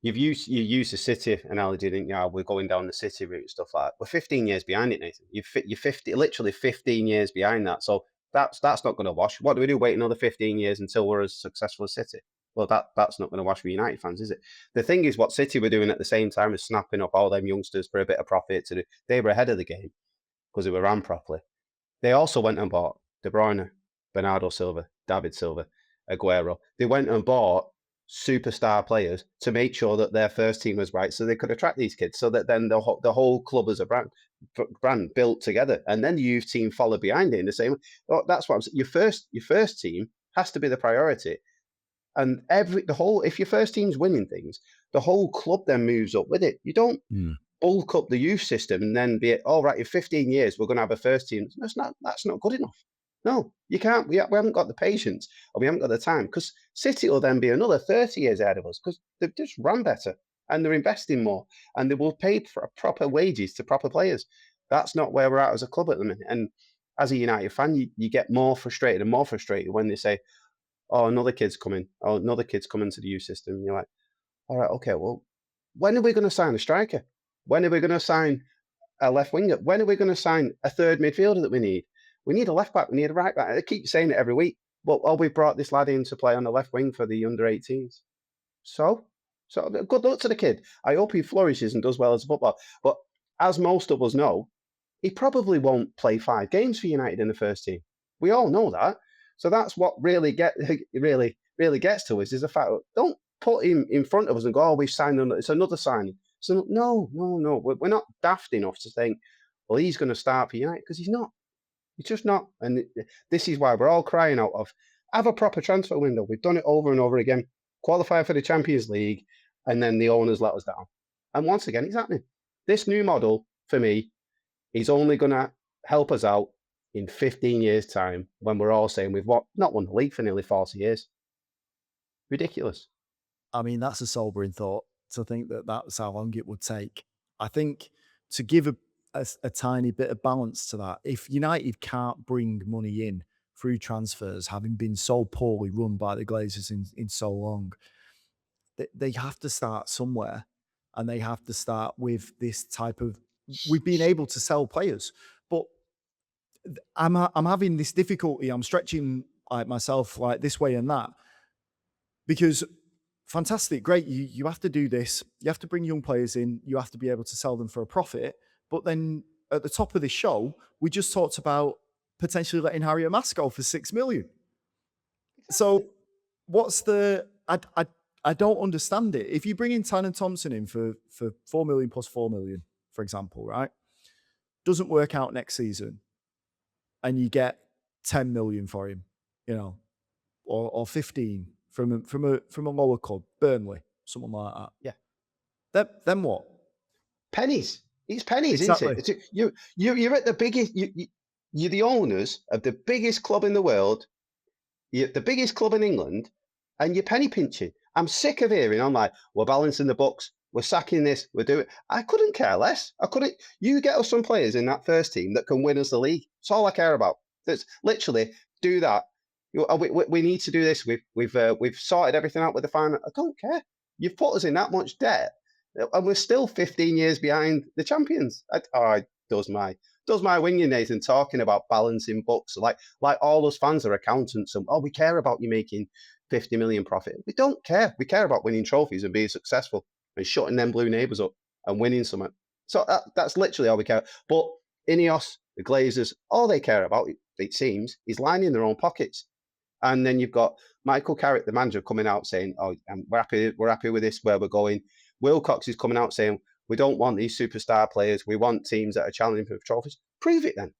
you used the City analogy, didn't you? We're going down the City route and stuff like that. We're 15 years behind it, Nathan. You're literally 15 years behind that. So that's not going to wash. What do we do? Wait another 15 years until we're as successful as City? Well, that's not going to wash for United fans, is it? The thing is, what City were doing at the same time is snapping up all them youngsters for a bit of profit. They were ahead of the game because they were ran properly. They also went and bought De Bruyne, Bernardo Silva, David Silva, Aguero. They went and bought superstar players to make sure that their first team was right, so they could attract these kids, so that then the whole club as a brand built together, and then the youth team followed behind it in the same way. Oh, that's what I'm saying. Your first team has to be the priority, and if your first team's winning things, the whole club then moves up with it. You don't bulk up the youth system and then be all right. In 15 years, we're going to have a first team. That's not good enough. No, you can't. We haven't got the patience, or we haven't got the time, because City will then be another 30 years ahead of us because they've just run better and they're investing more and they will pay for proper wages to proper players. That's not where we're at as a club at the minute. And as a United fan, you get more frustrated and more frustrated when they say, "Oh, another kid's coming. Oh, another kid's coming to the youth system." And you're like, "All right, okay. Well, when are we going to sign a striker? When are we going to sign a left winger? When are we going to sign a third midfielder that we need? We need a left back. We need a right back." I keep saying it every week. But we brought this lad in to play on the left wing for the under-18s. So good luck to the kid. I hope he flourishes and does well as a footballer. But as most of us know, he probably won't play 5 games for United in the first team. We all know that. So that's what really gets to us, is the fact that don't put him in front of us and go, "Oh, we've signed another. It's another signing." So no. We're not daft enough to think, well, he's going to start for United, because he's not. He's just not. And this is why we're all crying out of, have a proper transfer window. We've done it over and over again. Qualify for the Champions League, and then the owners let us down. And once again, it's happening. This new model, for me, is only going to help us out in 15 years' time, when we're all saying we've not won the league for nearly 40 years. Ridiculous. I mean, that's a sobering thought, to think that that's how long it would take. I think, to give a tiny bit of balance to that, if United can't bring money in through transfers, having been so poorly run by the Glazers in so long, they have to start somewhere, and they have to start with this type of. We've been able to sell players, but I'm having this difficulty. I'm stretching myself like this way and that, because fantastic, great. You have to do this. You have to bring young players in. You have to be able to sell them for a profit. But then at the top of this show, we just talked about potentially letting Harry Mask go for 6 million. So what's the? I don't understand it. If you bring in Danny Simpson in for 4 million plus 4 million, for example, right? Doesn't work out next season, and you get 10 million for him, or 15 from a lower club, Burnley, something like that. Yeah. Then what? Pennies. It's pennies, Exactly. isn't it? You're at the biggest. You're the owners of the biggest club in the world. You're the biggest club in England, and you're penny pinching. I'm sick of hearing. I'm like, we're balancing the books. We're sacking this. We're doing. I couldn't care less. I couldn't. You get us some players in that first team that can win us the league. That's all I care about. That's literally do that. We need to do this. We've sorted everything out with the final. I don't care. You've put us in that much debt, and we're still 15 years behind the champions. It does my winging, Nathan, talking about balancing books. Like all those fans are accountants, and we care about you making 50 million profit. We don't care. We care about winning trophies and being successful and shutting them blue neighbours up and winning something. So that's literally all we care. But Ineos, the Glazers, all they care about, it seems, is lining their own pockets. And then you've got Michael Carrick, the manager, coming out saying, "Oh, we're happy with this, where we're going." Wilcox is coming out saying, "We don't want these superstar players. We want teams that are challenging for trophies." Prove it then.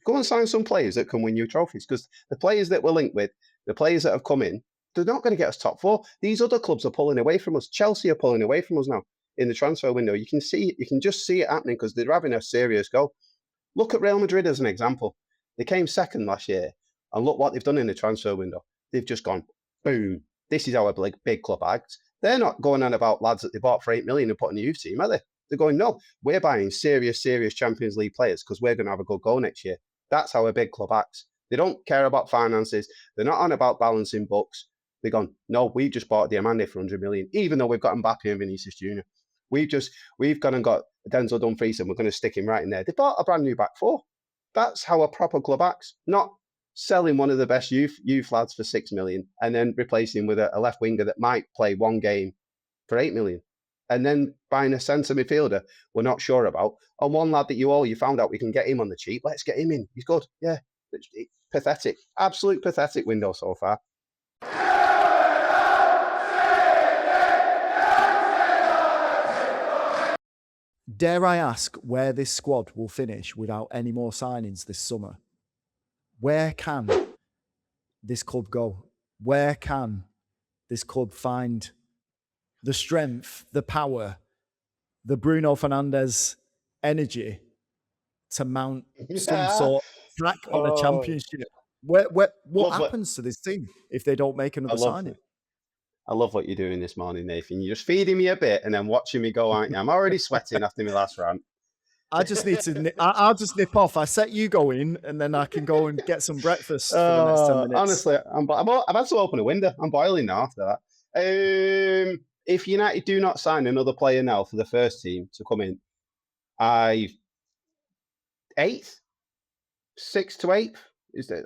Go and sign some players that can win you trophies, because the players that we're linked with, the players that have come in, they're not going to get us top 4. These other clubs are pulling away from us. Chelsea are pulling away from us now in the transfer window. You can just see it happening, because they're having a serious go. Look at Real Madrid as an example. They came second last year, and look what they've done in the transfer window. They've just gone, boom. This is our big club acts. They're not going on about lads that they bought for 8 million and put in the youth team, are they? They're going, no, we're buying serious Champions League players, because we're going to have a good go next year. That's how a big club acts. They don't care about finances. They're not on about balancing books. They're going, no, we just bought Diamande for 100 million, even though we've got Mbappe and Vinicius Jr. We've gone and got Denzel Dumfries, and we're going to stick him right in there. They bought a brand new back 4. That's how a proper club acts, not selling one of the best youth lads for 6 million and then replacing with a left winger that might play one game for 8 million. And then buying a centre midfielder we're not sure about, and one lad that you found out we can get him on the cheap. Let's get him in. He's good. Yeah. pathetic, absolute pathetic window so far. Dare I ask where this squad will finish without any more signings this summer? Where can this club go? Where can this club find the strength, the power, the Bruno Fernandes energy to mount some Yeah. sort of attack on the Oh, championship? What love what happens to this team if they don't make I another love. signing? I love what you're doing this morning, Nathan. You're just feeding me a bit and then watching me go, aren't you? I'm already sweating after my last rant. I just need to. I'll just nip off. I set you going, and then I can go and get some breakfast for the next 10 minutes. Honestly, I've had to open a window. I'm boiling now after that. If United do not sign another player now for the first team to come in, eighth, sixth to eighth.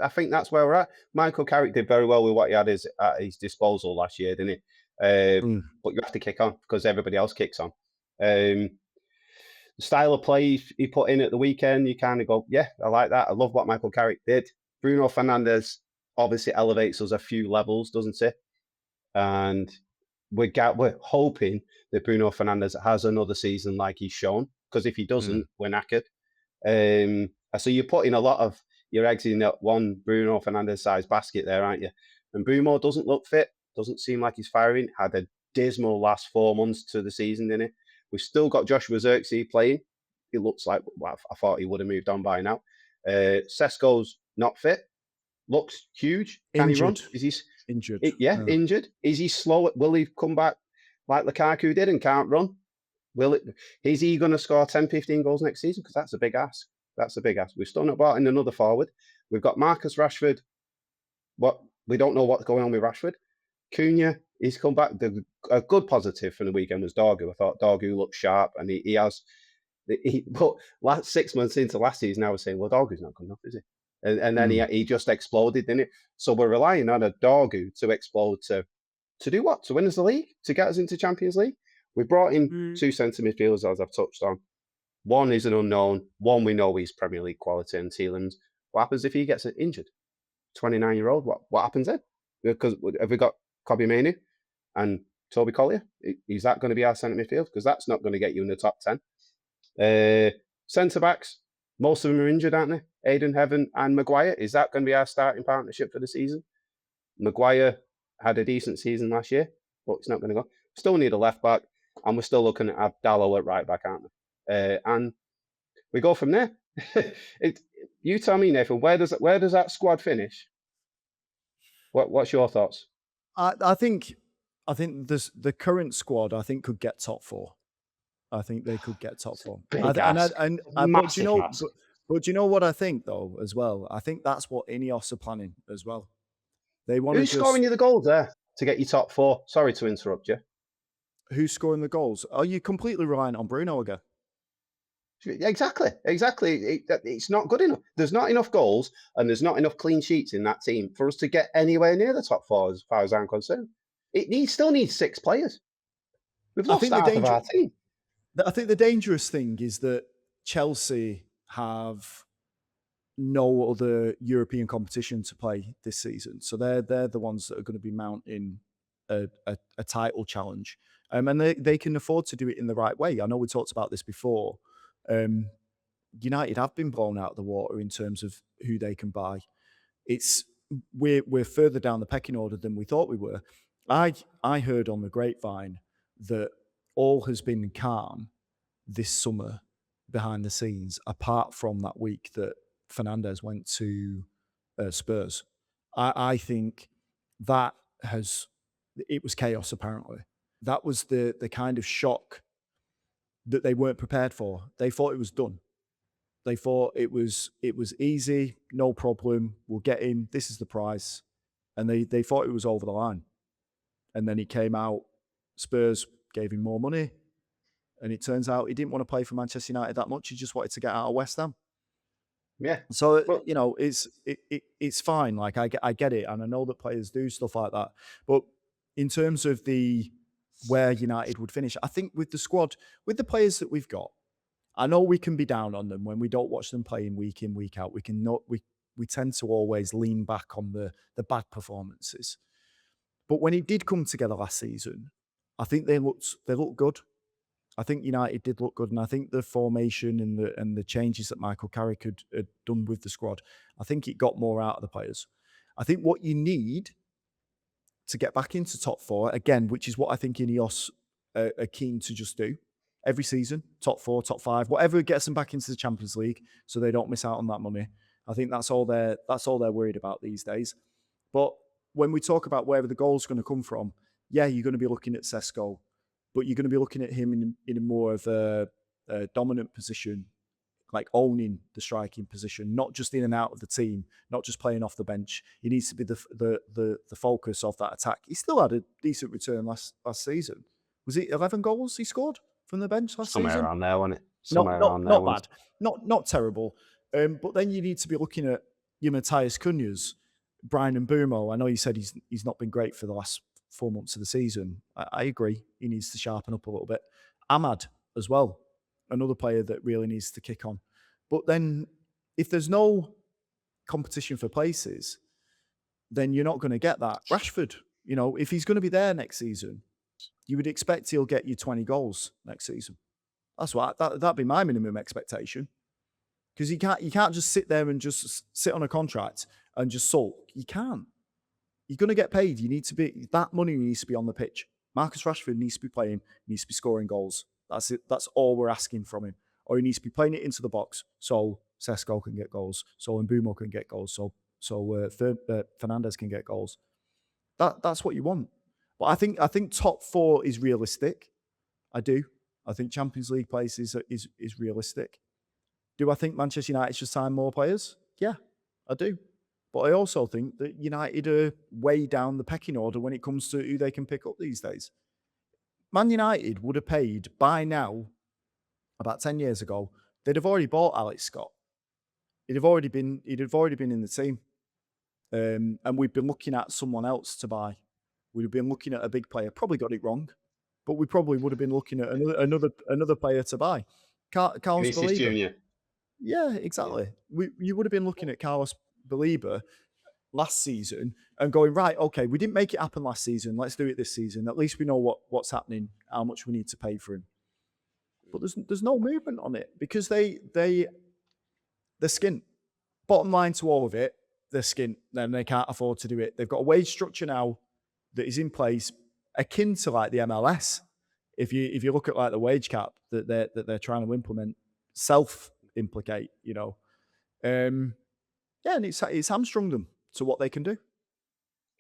I think that's where we're at. Michael Carrick did very well with what he had at his disposal last year, didn't he? But you have to kick on because everybody else kicks on. The style of play he put in at the weekend, you kind of go, yeah, I like that. I love what Michael Carrick did. Bruno Fernandes obviously elevates us a few levels, doesn't he? And we're hoping that Bruno Fernandes has another season like he's shown. Because if he doesn't, we're knackered. So you're putting a lot of your eggs in that one Bruno Fernandes size basket there, aren't you? And Bruno doesn't look fit, doesn't seem like he's firing. Had a dismal last 4 months to the season, didn't he? We've still got Joshua Zirkzee playing. He looks like, well, I thought he would have moved on by now. Sesko's not fit. Looks huge. Can he run? Is he injured? Injured. Is he slow? Will he come back like Lukaku did and can't run? Is he going to score 10, 15 goals next season? Because that's a big ask. That's a big ask. We've still not brought in another forward. We've got Marcus Rashford. We don't know what's going on with Rashford. Cunha, he's come back. A good positive from the weekend was Dorgu. I thought Dorgu looked sharp, and he has. But 6 months into last season, I was saying, well, Dorgu's not good enough, is he? And then he just exploded, didn't it? So we're relying on a Dorgu to explode to do what? To win us the league? To get us into Champions League? We brought in 2 centre midfielders, as I've touched on. One is an unknown. One we know he's Premier League quality, and Tielemans. What happens if he gets injured? 29-year-old. What happens then? Because have we got Kobbie Mainoo and Toby Collier? Is that going to be our centre midfield? Because that's not going to get you in the top 10. Centre backs. Most of them are injured, aren't they? Aiden Heaven and Maguire. Is that going to be our starting partnership for the season? Maguire had a decent season last year, but it's not going to go. Still need a left back, and we're still looking at Abdallah at right back, aren't we? And we go from there. You tell me, Nathan, where does that squad finish? What's your thoughts? I think the current squad could get top 4. I think they could get top 4. But do you know what I think though as well? I think that's what Ineos are planning as well. They want Who's scoring you the goals there to get you top 4? Sorry to interrupt you. Who's scoring the goals? Are you completely reliant on Bruno again? Exactly. It's not good enough. There's not enough goals and there's not enough clean sheets in that team for us to get anywhere near the top 4 as far as I'm concerned. It still needs 6 players. We've lost half of our team. I think the dangerous thing is that Chelsea have no other European competition to play this season. So they're the ones that are going to be mounting a title challenge. And they can afford to do it in the right way. I know we talked about this before. United have been blown out of the water in terms of who they can buy. We're further down the pecking order than we thought we were. I heard on the grapevine that all has been calm this summer behind the scenes, apart from that week that Fernandes went to Spurs. I think that it was chaos, apparently. That was the kind of shock that they weren't prepared for. They thought it was done. They thought it was easy, no problem. We'll get him. This is the price. And they thought it was over the line. And then he came out. Spurs gave him more money. And it turns out he didn't want to play for Manchester United that much. He just wanted to get out of West Ham. Yeah. So, it's fine. Like, I get it. And I know that players do stuff like that. But in terms of where United would finish, I think with the squad, with the players that we've got, I know we can be down on them when we don't watch them playing week in, week out. we tend to always lean back on the bad performances. But when it did come together last season, I think they looked good. I think United did look good, and I think the formation and the changes that Michael Carrick had done with the squad, I think it got more out of the players. I think what you need to get back into top four again, which is what I think Ineos are keen to just do every season, top four, top five, whatever gets them back into the Champions League, so they don't miss out on that money. I think that's all they're worried about these days. But when we talk about where the goal's going to come from, yeah, you're going to be looking at Sesko, but you're going to be looking at him in a more of a dominant position, like owning the striking position, not just in and out of the team, not just playing off the bench. He needs to be the focus of that attack. He still had a decent return last season. Was it 11 goals he scored from the bench last season? Somewhere around there, wasn't it? Not bad. Not terrible. But then you need to be looking at your Matheus Cunhas, Brian Mbeumo. I know you said he's not been great for the last 4 months of the season. I agree. He needs to sharpen up a little bit. Ahmad as well, another player that really needs to kick on. But then if there's no competition for places, then you're not going to get that. Rashford, if he's going to be there next season, you would expect he'll get you 20 goals next season. That's what that'd be my minimum expectation. Because you can't just sit there and just sit on a contract and just sulk. You can't. You're going to get paid. That money needs to be on the pitch. Marcus Rashford needs to be playing, needs to be scoring goals. That's it. That's all we're asking from him. Or he needs to be playing it into the box so Sesko can get goals, so Mbeumo can get goals, so Fernandes can get goals. That's what you want. But I think top four is realistic. I do. I think Champions League place is realistic. Do I think Manchester United should sign more players? Yeah, I do. But I also think that United are way down the pecking order when it comes to who they can pick up these days. Man United would have paid by now, about 10 years ago, they'd have already bought Alex Scott. He'd have already been in the team. And we've been looking at someone else to buy. We'd have been looking at a big player. Probably got it wrong, but we probably would have been looking at another player to buy. Carlos Baleba. Yeah, exactly. You would have been looking at Carlos Baleba last season and going, right, okay, we didn't make it happen last season. Let's do it this season. At least we know what's happening, how much we need to pay for him. But there's no movement on it because they're skint. Bottom line to all of it, they're skint. Then they can't afford to do it. They've got a wage structure now that is in place akin to like the MLS. If you look at like the wage cap that they're trying to implement, self-implicate, and it's hamstrung them to what they can do.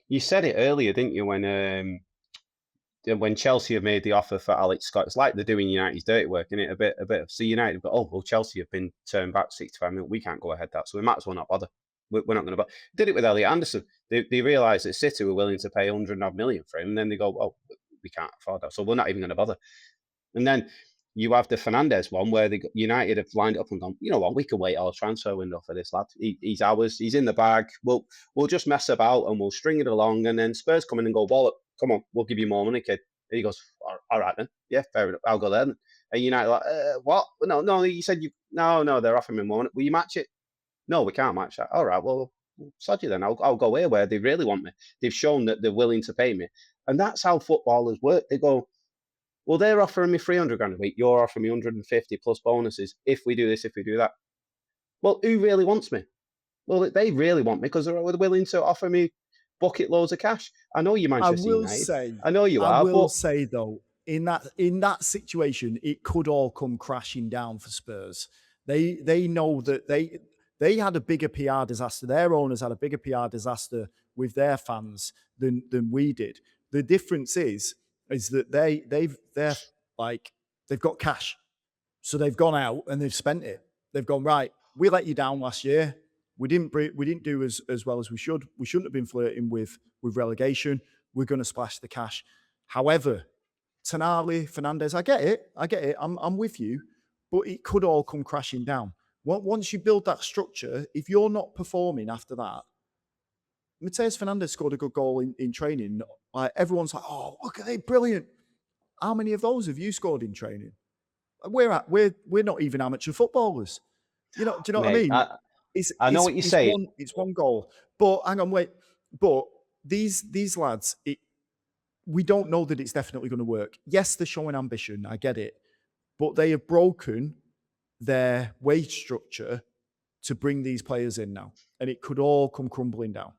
You said it earlier, didn't you, when Chelsea have made the offer for Alex Scott? It's like they're doing United's dirty work, isn't it? A bit of so United, but Chelsea have been turned back 65 minutes. We can't go ahead that, so we might as well not bother. We're not going to bother. Did it with Elliot Anderson. They realised that City were willing to pay 100 million for him, and then they go, oh, we can't afford that, so we're not even going to bother. And then you have the Fernandes one where United have lined up and gone, you know what, we can wait our transfer window for this lad. He's ours. He's in the bag. We'll just mess about and we'll string it along. And then Spurs come in and go, well, come on, we'll give you more money, kid. And he goes, all right then. Yeah, fair enough. I'll go there. And United are like, what? No, you said no, they're offering me more money. Will you match it? No, we can't match that. All right, well, sod you then. I'll go here where they really want me. They've shown that they're willing to pay me. And that's how footballers work. They go, well, they're offering me 300 grand a week. You're offering me 150 plus bonuses if we do this, if we do that. Well, who really wants me? Well, they really want me because they're willing to offer me bucket loads of cash. I know you're Manchester United. I know you are. I will say, though, in that situation, it could all come crashing down for Spurs. They know that they had a bigger PR disaster. Their owners had a bigger PR disaster with their fans than we did. The difference is that they've got cash. So they've gone out and they've spent it. They've gone, right, we let you down last year. We didn't do as well as we should. We shouldn't have been flirting with relegation. We're going to splash the cash. However, Tonali, Fernandes, I get it. I'm with you, but it could all come crashing down. Once you build that structure, if you're not performing after that, Matheus Fernandes scored a good goal in training. Like everyone's like, oh, look at it, brilliant. How many of those have you scored in training? We're not even amateur footballers. Do you know what I mean? I know what you're saying. It's one goal. But hang on, wait. But these lads, we don't know that it's definitely going to work. Yes, they're showing ambition. I get it. But they have broken their wage structure to bring these players in now. And it could all come crumbling down.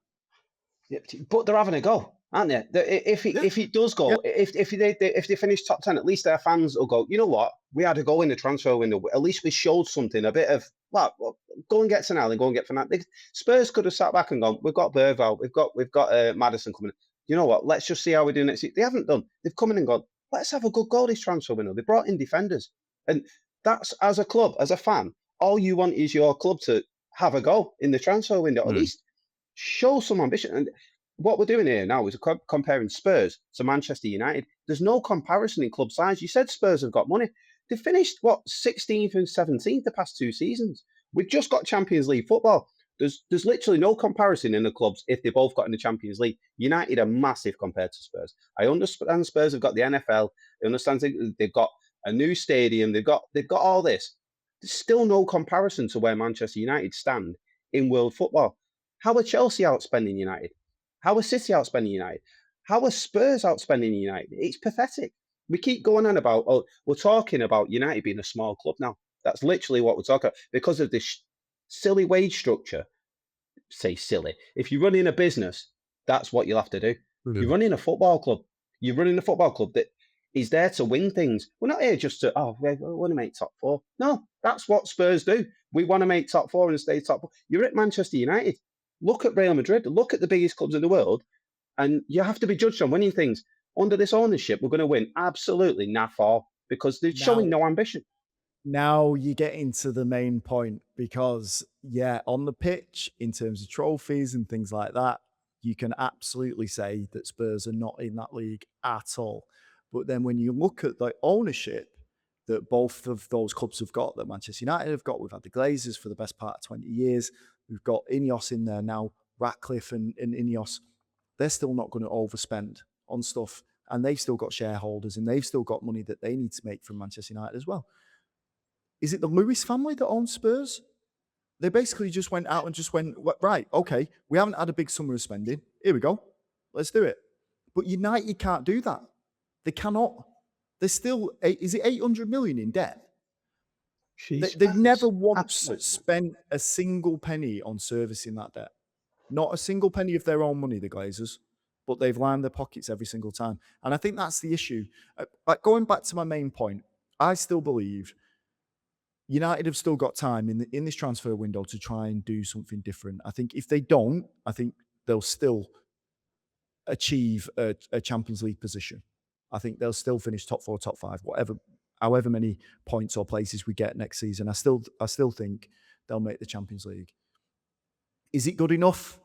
Yeah, but they're having a go, aren't they? If it does go, Yeah. if they finish top 10, at least their fans will go, you know what? We had a go in the transfer window. At least we showed something, a bit of, well, go and get Tonali, go and get Fernandes. Spurs could have sat back and gone, we've got Bergvall, we've got Maddison coming in. You know what? Let's just see how we do next year. They haven't done. They've come in and gone, let's have a good goal this transfer window. They brought in defenders. And that's, as a club, as a fan, all you want is your club to have a go in the transfer window. At least show some ambition. And what we're doing here now is comparing Spurs to Manchester United. There's no comparison in club size. You said Spurs have got money. They've finished, 16th and 17th the past 2 seasons. We've just got Champions League football. There's literally no comparison in the clubs if they both got in the Champions League. United are massive compared to Spurs. I understand Spurs have got the NFL. I understand they've got a new stadium. They've got all this. There's still no comparison to where Manchester United stand in world football. How are Chelsea outspending United? How are City outspending United? How are Spurs outspending United? It's pathetic. We keep going on about, we're talking about United being a small club now. That's literally what we're talking about. Because of this silly wage structure, say silly. If you're running a business, that's what you'll have to do. You're running a football club. You're running a football club that is there to win things. We're not here just to, we want to make top 4. No, that's what Spurs do. We want to make top 4 and stay top 4. You're at Manchester United. Look at Real Madrid. Look at the biggest clubs in the world. And you have to be judged on winning things. Under this ownership, we're going to win absolutely naff all because they're showing no ambition. Now you get into the main point because, on the pitch, in terms of trophies and things like that, you can absolutely say that Spurs are not in that league at all. But then when you look at the ownership that both of those clubs have got, that Manchester United have got, we've had the Glazers for the best part of 20 years, we've got Ineos in there now, Ratcliffe and Ineos, they're still not going to overspend on stuff. And they've still got shareholders and they've still got money that they need to make from Manchester United as well. Is it the Lewis family that owns Spurs? They basically just went out and just went, right, okay, we haven't had a big summer of spending. Here we go. Let's do it. But United can't do that. They cannot. They're still, is it 800 million in debt? They've never once spent a single penny on servicing that debt. Not a single penny of their own money, the Glazers, but they've lined their pockets every single time. And I think that's the issue. Going back to my main point, I still believe United have still got time in this transfer window to try and do something different. I think if they don't, I think they'll still achieve a Champions League position. I think they'll still finish top 4, top 5, however many points or places we get next season. I still think they'll make the Champions League. Is it good enough?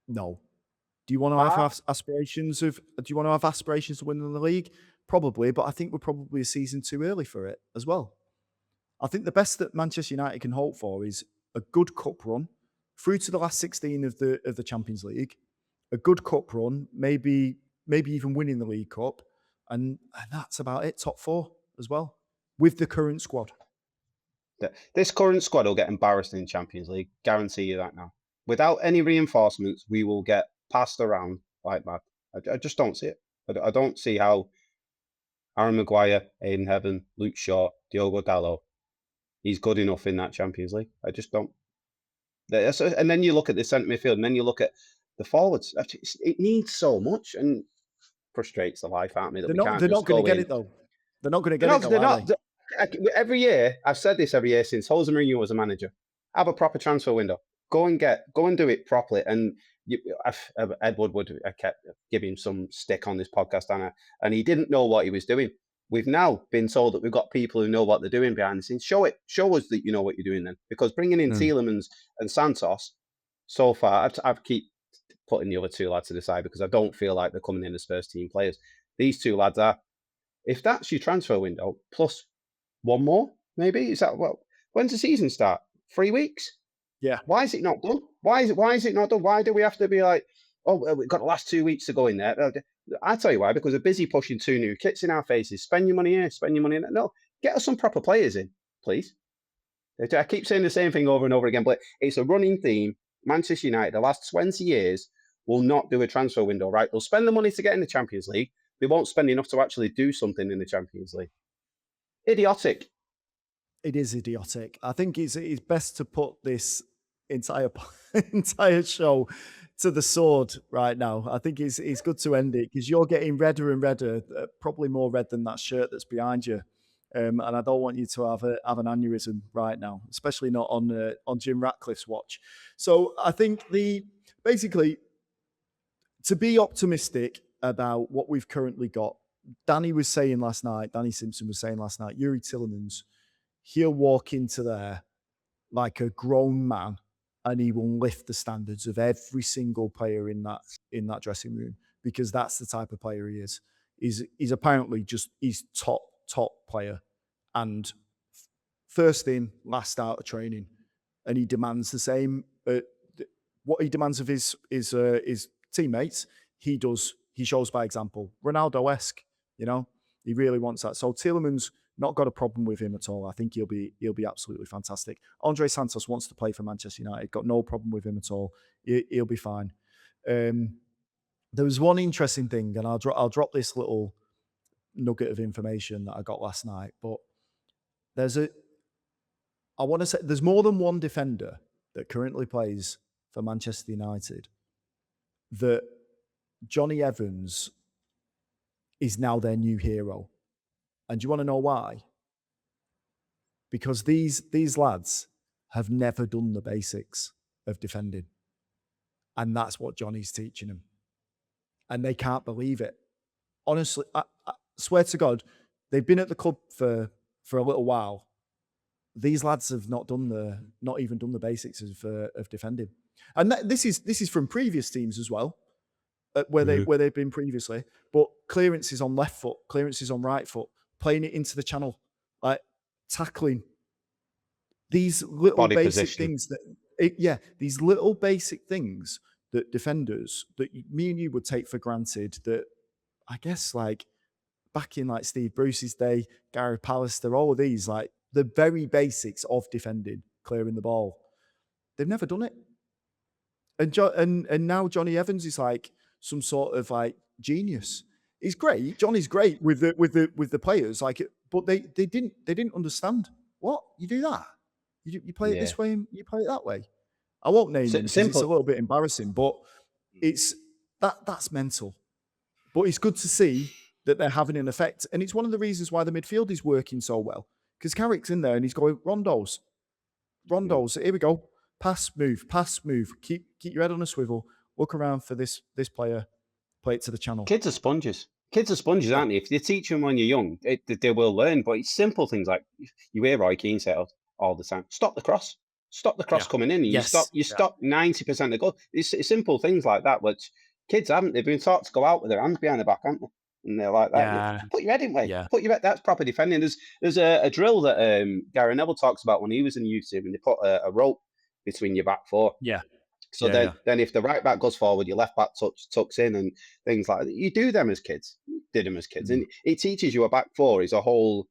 No. Do you want to have aspirations to win the league? Probably, but I think we're probably a season too early for it as well. I think the best that Manchester United can hope for is a good cup run through to the last 16 of the Champions League, a good cup run, maybe even winning the League Cup, and that's about it. Top 4 as well with the current squad. This current squad will get embarrassed in Champions League. Guarantee you that now. Without any reinforcements, we will get passed around like that. I just don't see it. I don't see how Aaron Maguire, Aiden Heaven, Luke Shaw, Diogo Dalot, he's good enough in that Champions League. I just don't. And then you look at the centre midfield, and then you look at the forwards. It needs so much, and frustrates the life out of me that they're not going to get it though. They're not going to get it though, are they? Every year, I've said this every year since Jose Mourinho was a manager. Have a proper transfer window. Go and do it properly. And Ed Woodward, I kept giving him some stick on this podcast, and he didn't know what he was doing. We've now been told that we've got people who know what they're doing behind the scenes. Show us that you know what you're doing then. Because bringing in Tielemans and Santos, so far, I keep putting the other 2 lads to the side because I don't feel like they're coming in as first team players. These 2 lads are. If that's your transfer window, plus 1 more, maybe? Is that when's the season start? 3 weeks? Yeah. Why is it not done? Why is it not done? Why do we have to be like, we've got the last 2 weeks to go in there? I tell you why, because they're busy pushing 2 new kits in our faces. Spend your money here, spend your money in there. No, get us some proper players in, please. I keep saying the same thing over and over again, but it's a running theme. Manchester United, the last 20 years, will not do a transfer window, right? They'll spend the money to get in the Champions League. They won't spend enough to actually do something in the Champions League. Idiotic. It is idiotic. I think it's best to put this entire entire show to the sword right now. I think it's good to end it because you're getting redder and redder, probably more red than that shirt that's behind you. And I don't want you to have an aneurysm right now, especially not on Jim Ratcliffe's watch. So I think basically to be optimistic about what we've currently got. Danny Simpson was saying last night, Youri Tielemans, he'll walk into there like a grown man and he will lift the standards of every single player in that dressing room because that's the type of player he is. He's apparently he's top player and first in, last out of training, and he demands the same. What he demands of his teammates, he does. He shows by example, Ronaldo-esque. He really wants that. So Tielemans, not got a problem with him at all. I think he'll be absolutely fantastic. Andrey Santos wants to play for Manchester United. Got no problem with him at all. He'll be fine. There was one interesting thing, and I'll drop this little nugget of information that I got last night. But I want to say there's more than one defender that currently plays for Manchester United that Johnny Evans is now their new hero. And do you want to know why? Because these lads have never done the basics of defending. And that's what Johnny's teaching them. And they can't believe it. Honestly, I swear to God, they've been at the club for a little while. These lads have not even done the basics of defending. And this is from previous teams as well, where they've been previously. But clearances on left foot, clearances on right foot, playing it into the channel, like tackling. These little Body basic position. things these little basic things that defenders that me and you would take for granted, that I guess like back in like Steve Bruce's day, Gary Pallister, all of these, like the very basics of defending, clearing the ball. They've never done it. And now Johnny Evans is like some sort of like genius. He's great. Johnny's great with the players, like, but they didn't understand. What? You do that? You play it this way and you play it that way. I won't name him because it's a little bit embarrassing, but that's mental. But it's good to see that they're having an effect. And it's one of the reasons why the midfield is working so well. Because Carrick's in there and he's going, rondos, here we go. Pass, move. Keep your head on a swivel. Look around for this player. Play it to the channel. Kids are sponges. Aren't they? If you teach them when you're young, they will learn. But it's simple things like, you hear Roy Keane say all the time, stop the cross. Stop the cross coming in. And you stop 90% of goals. It's simple things like that, which kids haven't. They've been taught to go out with their hands behind their back, haven't they? And they're like that. Yeah. Put your head in way. Yeah. Put your head. That's proper defending. There's a drill that Gary Neville talks about when he was in the youth team, and they put a rope between your back four. Yeah. So then if the right back goes forward, your left back tucks in and things like that. You do them as kids. Did them as kids. And it teaches you a back four is a whole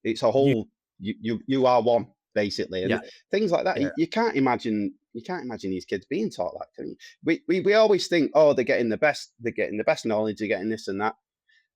you are one, basically. And things like that. You can't imagine these kids being taught that, can you? We always think, they're getting the best knowledge, they're getting this and that.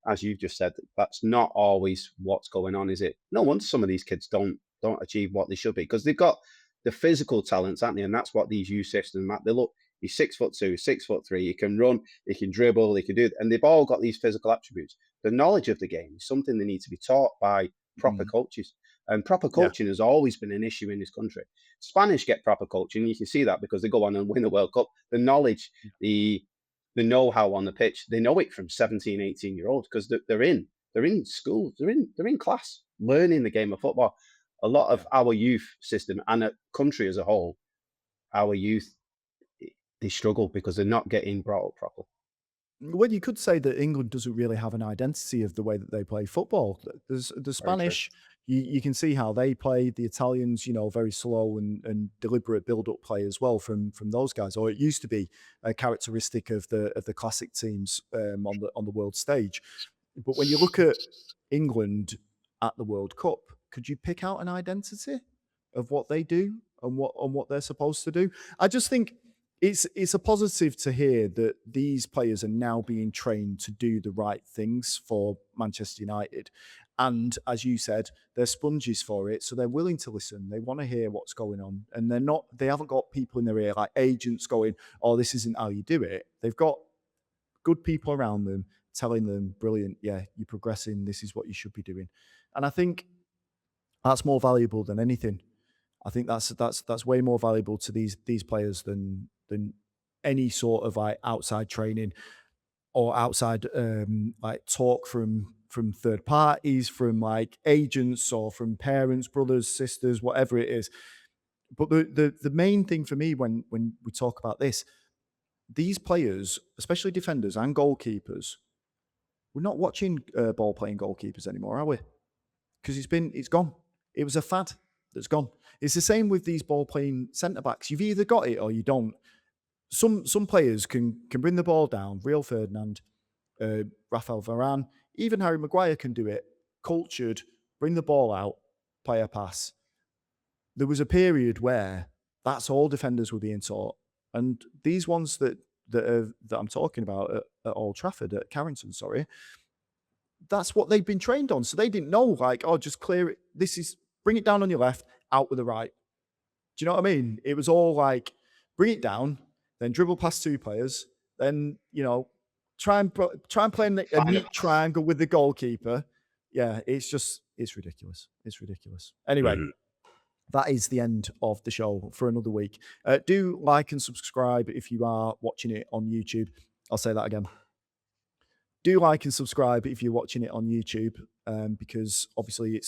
As you've just said, that's not always what's going on, is it? No wonder some of these kids don't achieve what they should be, because they've got the physical talents, aren't they? And that's what these youth systems, they look, he's 6'2", 6'3", he can run, he can dribble, he can do it. And they've all got these physical attributes. The knowledge of the game is something they need to be taught by proper coaches. And proper coaching has always been an issue in this country. Spanish get proper coaching. You can see that because they go on and win the World Cup. The knowledge, the know-how on the pitch, they know it from 17, 18-year-olds because they're in schools, they're in class, learning the game of football. A lot of our youth system and a country as a whole, our youth, they struggle because they're not getting brought up properly. Well, you could say that England doesn't really have an identity of the way that they play football. There's the Spanish, you can see how they play. The Italians, very slow and deliberate build-up play as well from those guys. Or it used to be a characteristic of the classic teams on the world stage. But when you look at England at the World Cup, could you pick out an identity? of what they do and what they're supposed to do. I just think it's a positive to hear that these players are now being trained to do the right things for Manchester United. And as you said, they're sponges for it. So they're willing to listen. They want to hear what's going on. And they haven't got people in their ear like agents going, oh, this isn't how you do it. They've got good people around them telling them, brilliant, yeah, you're progressing. This is what you should be doing. And I think that's more valuable than anything. I think that's way more valuable to these players than any sort of like outside training or outside like talk from third parties, from like agents or from parents, brothers, sisters, whatever it is. But the main thing for me when we talk about this, these players, especially defenders and goalkeepers, we're not watching ball playing goalkeepers anymore, are we? Because it's gone. It was a fad that's gone. It's the same with these ball playing centre backs. You've either got it or you don't. Some players can bring the ball down. Rio Ferdinand, Rafael Varane, even Harry Maguire can do it. Cultured, bring the ball out, play a pass. There was a period where that's all defenders were being taught, and these ones that I'm talking about at Old Trafford, at Carrington, sorry, that's what they've been trained on. So they didn't know, like, oh, just clear it. Bring it down on your left, out with the right. Do you know what I mean? It was all like, bring it down, then dribble past two players, then, try and play a neat triangle with the goalkeeper. Yeah, it's ridiculous. It's ridiculous. Anyway, that is the end of the show for another week. Do like and subscribe if you are watching it on YouTube. I'll say that again. Do like and subscribe if you're watching it on YouTube, because obviously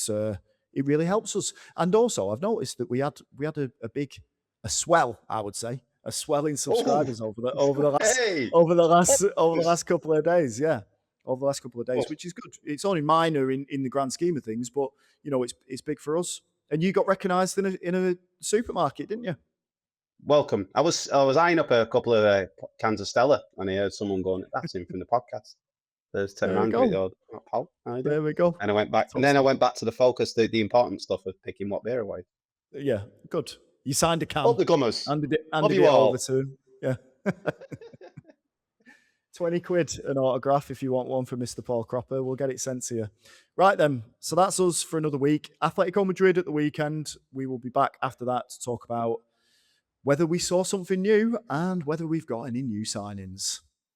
it really helps us. And also, I've noticed that we had a swell, I would say, a swell in subscribers over the last couple of days. Yeah, over the last couple of days, which is good. It's only minor in the grand scheme of things, but it's big for us. And you got recognised in a supermarket, didn't you? Welcome. I was eyeing up a couple of cans of Stella, and I heard someone going, "That's him from the podcast." There's turn around, pal. There we go. And I went back, and then I went back to the focus, the important stuff of picking what beer away. Yeah, good. You signed a can. Up the gummers. Handed it over to him. Yeah. 20 quid an autograph if you want one from Mr. Paul Cropper. We'll get it sent to you. Right then. So that's us for another week. Atletico Madrid at the weekend. We will be back after that to talk about whether we saw something new and whether we've got any new signings.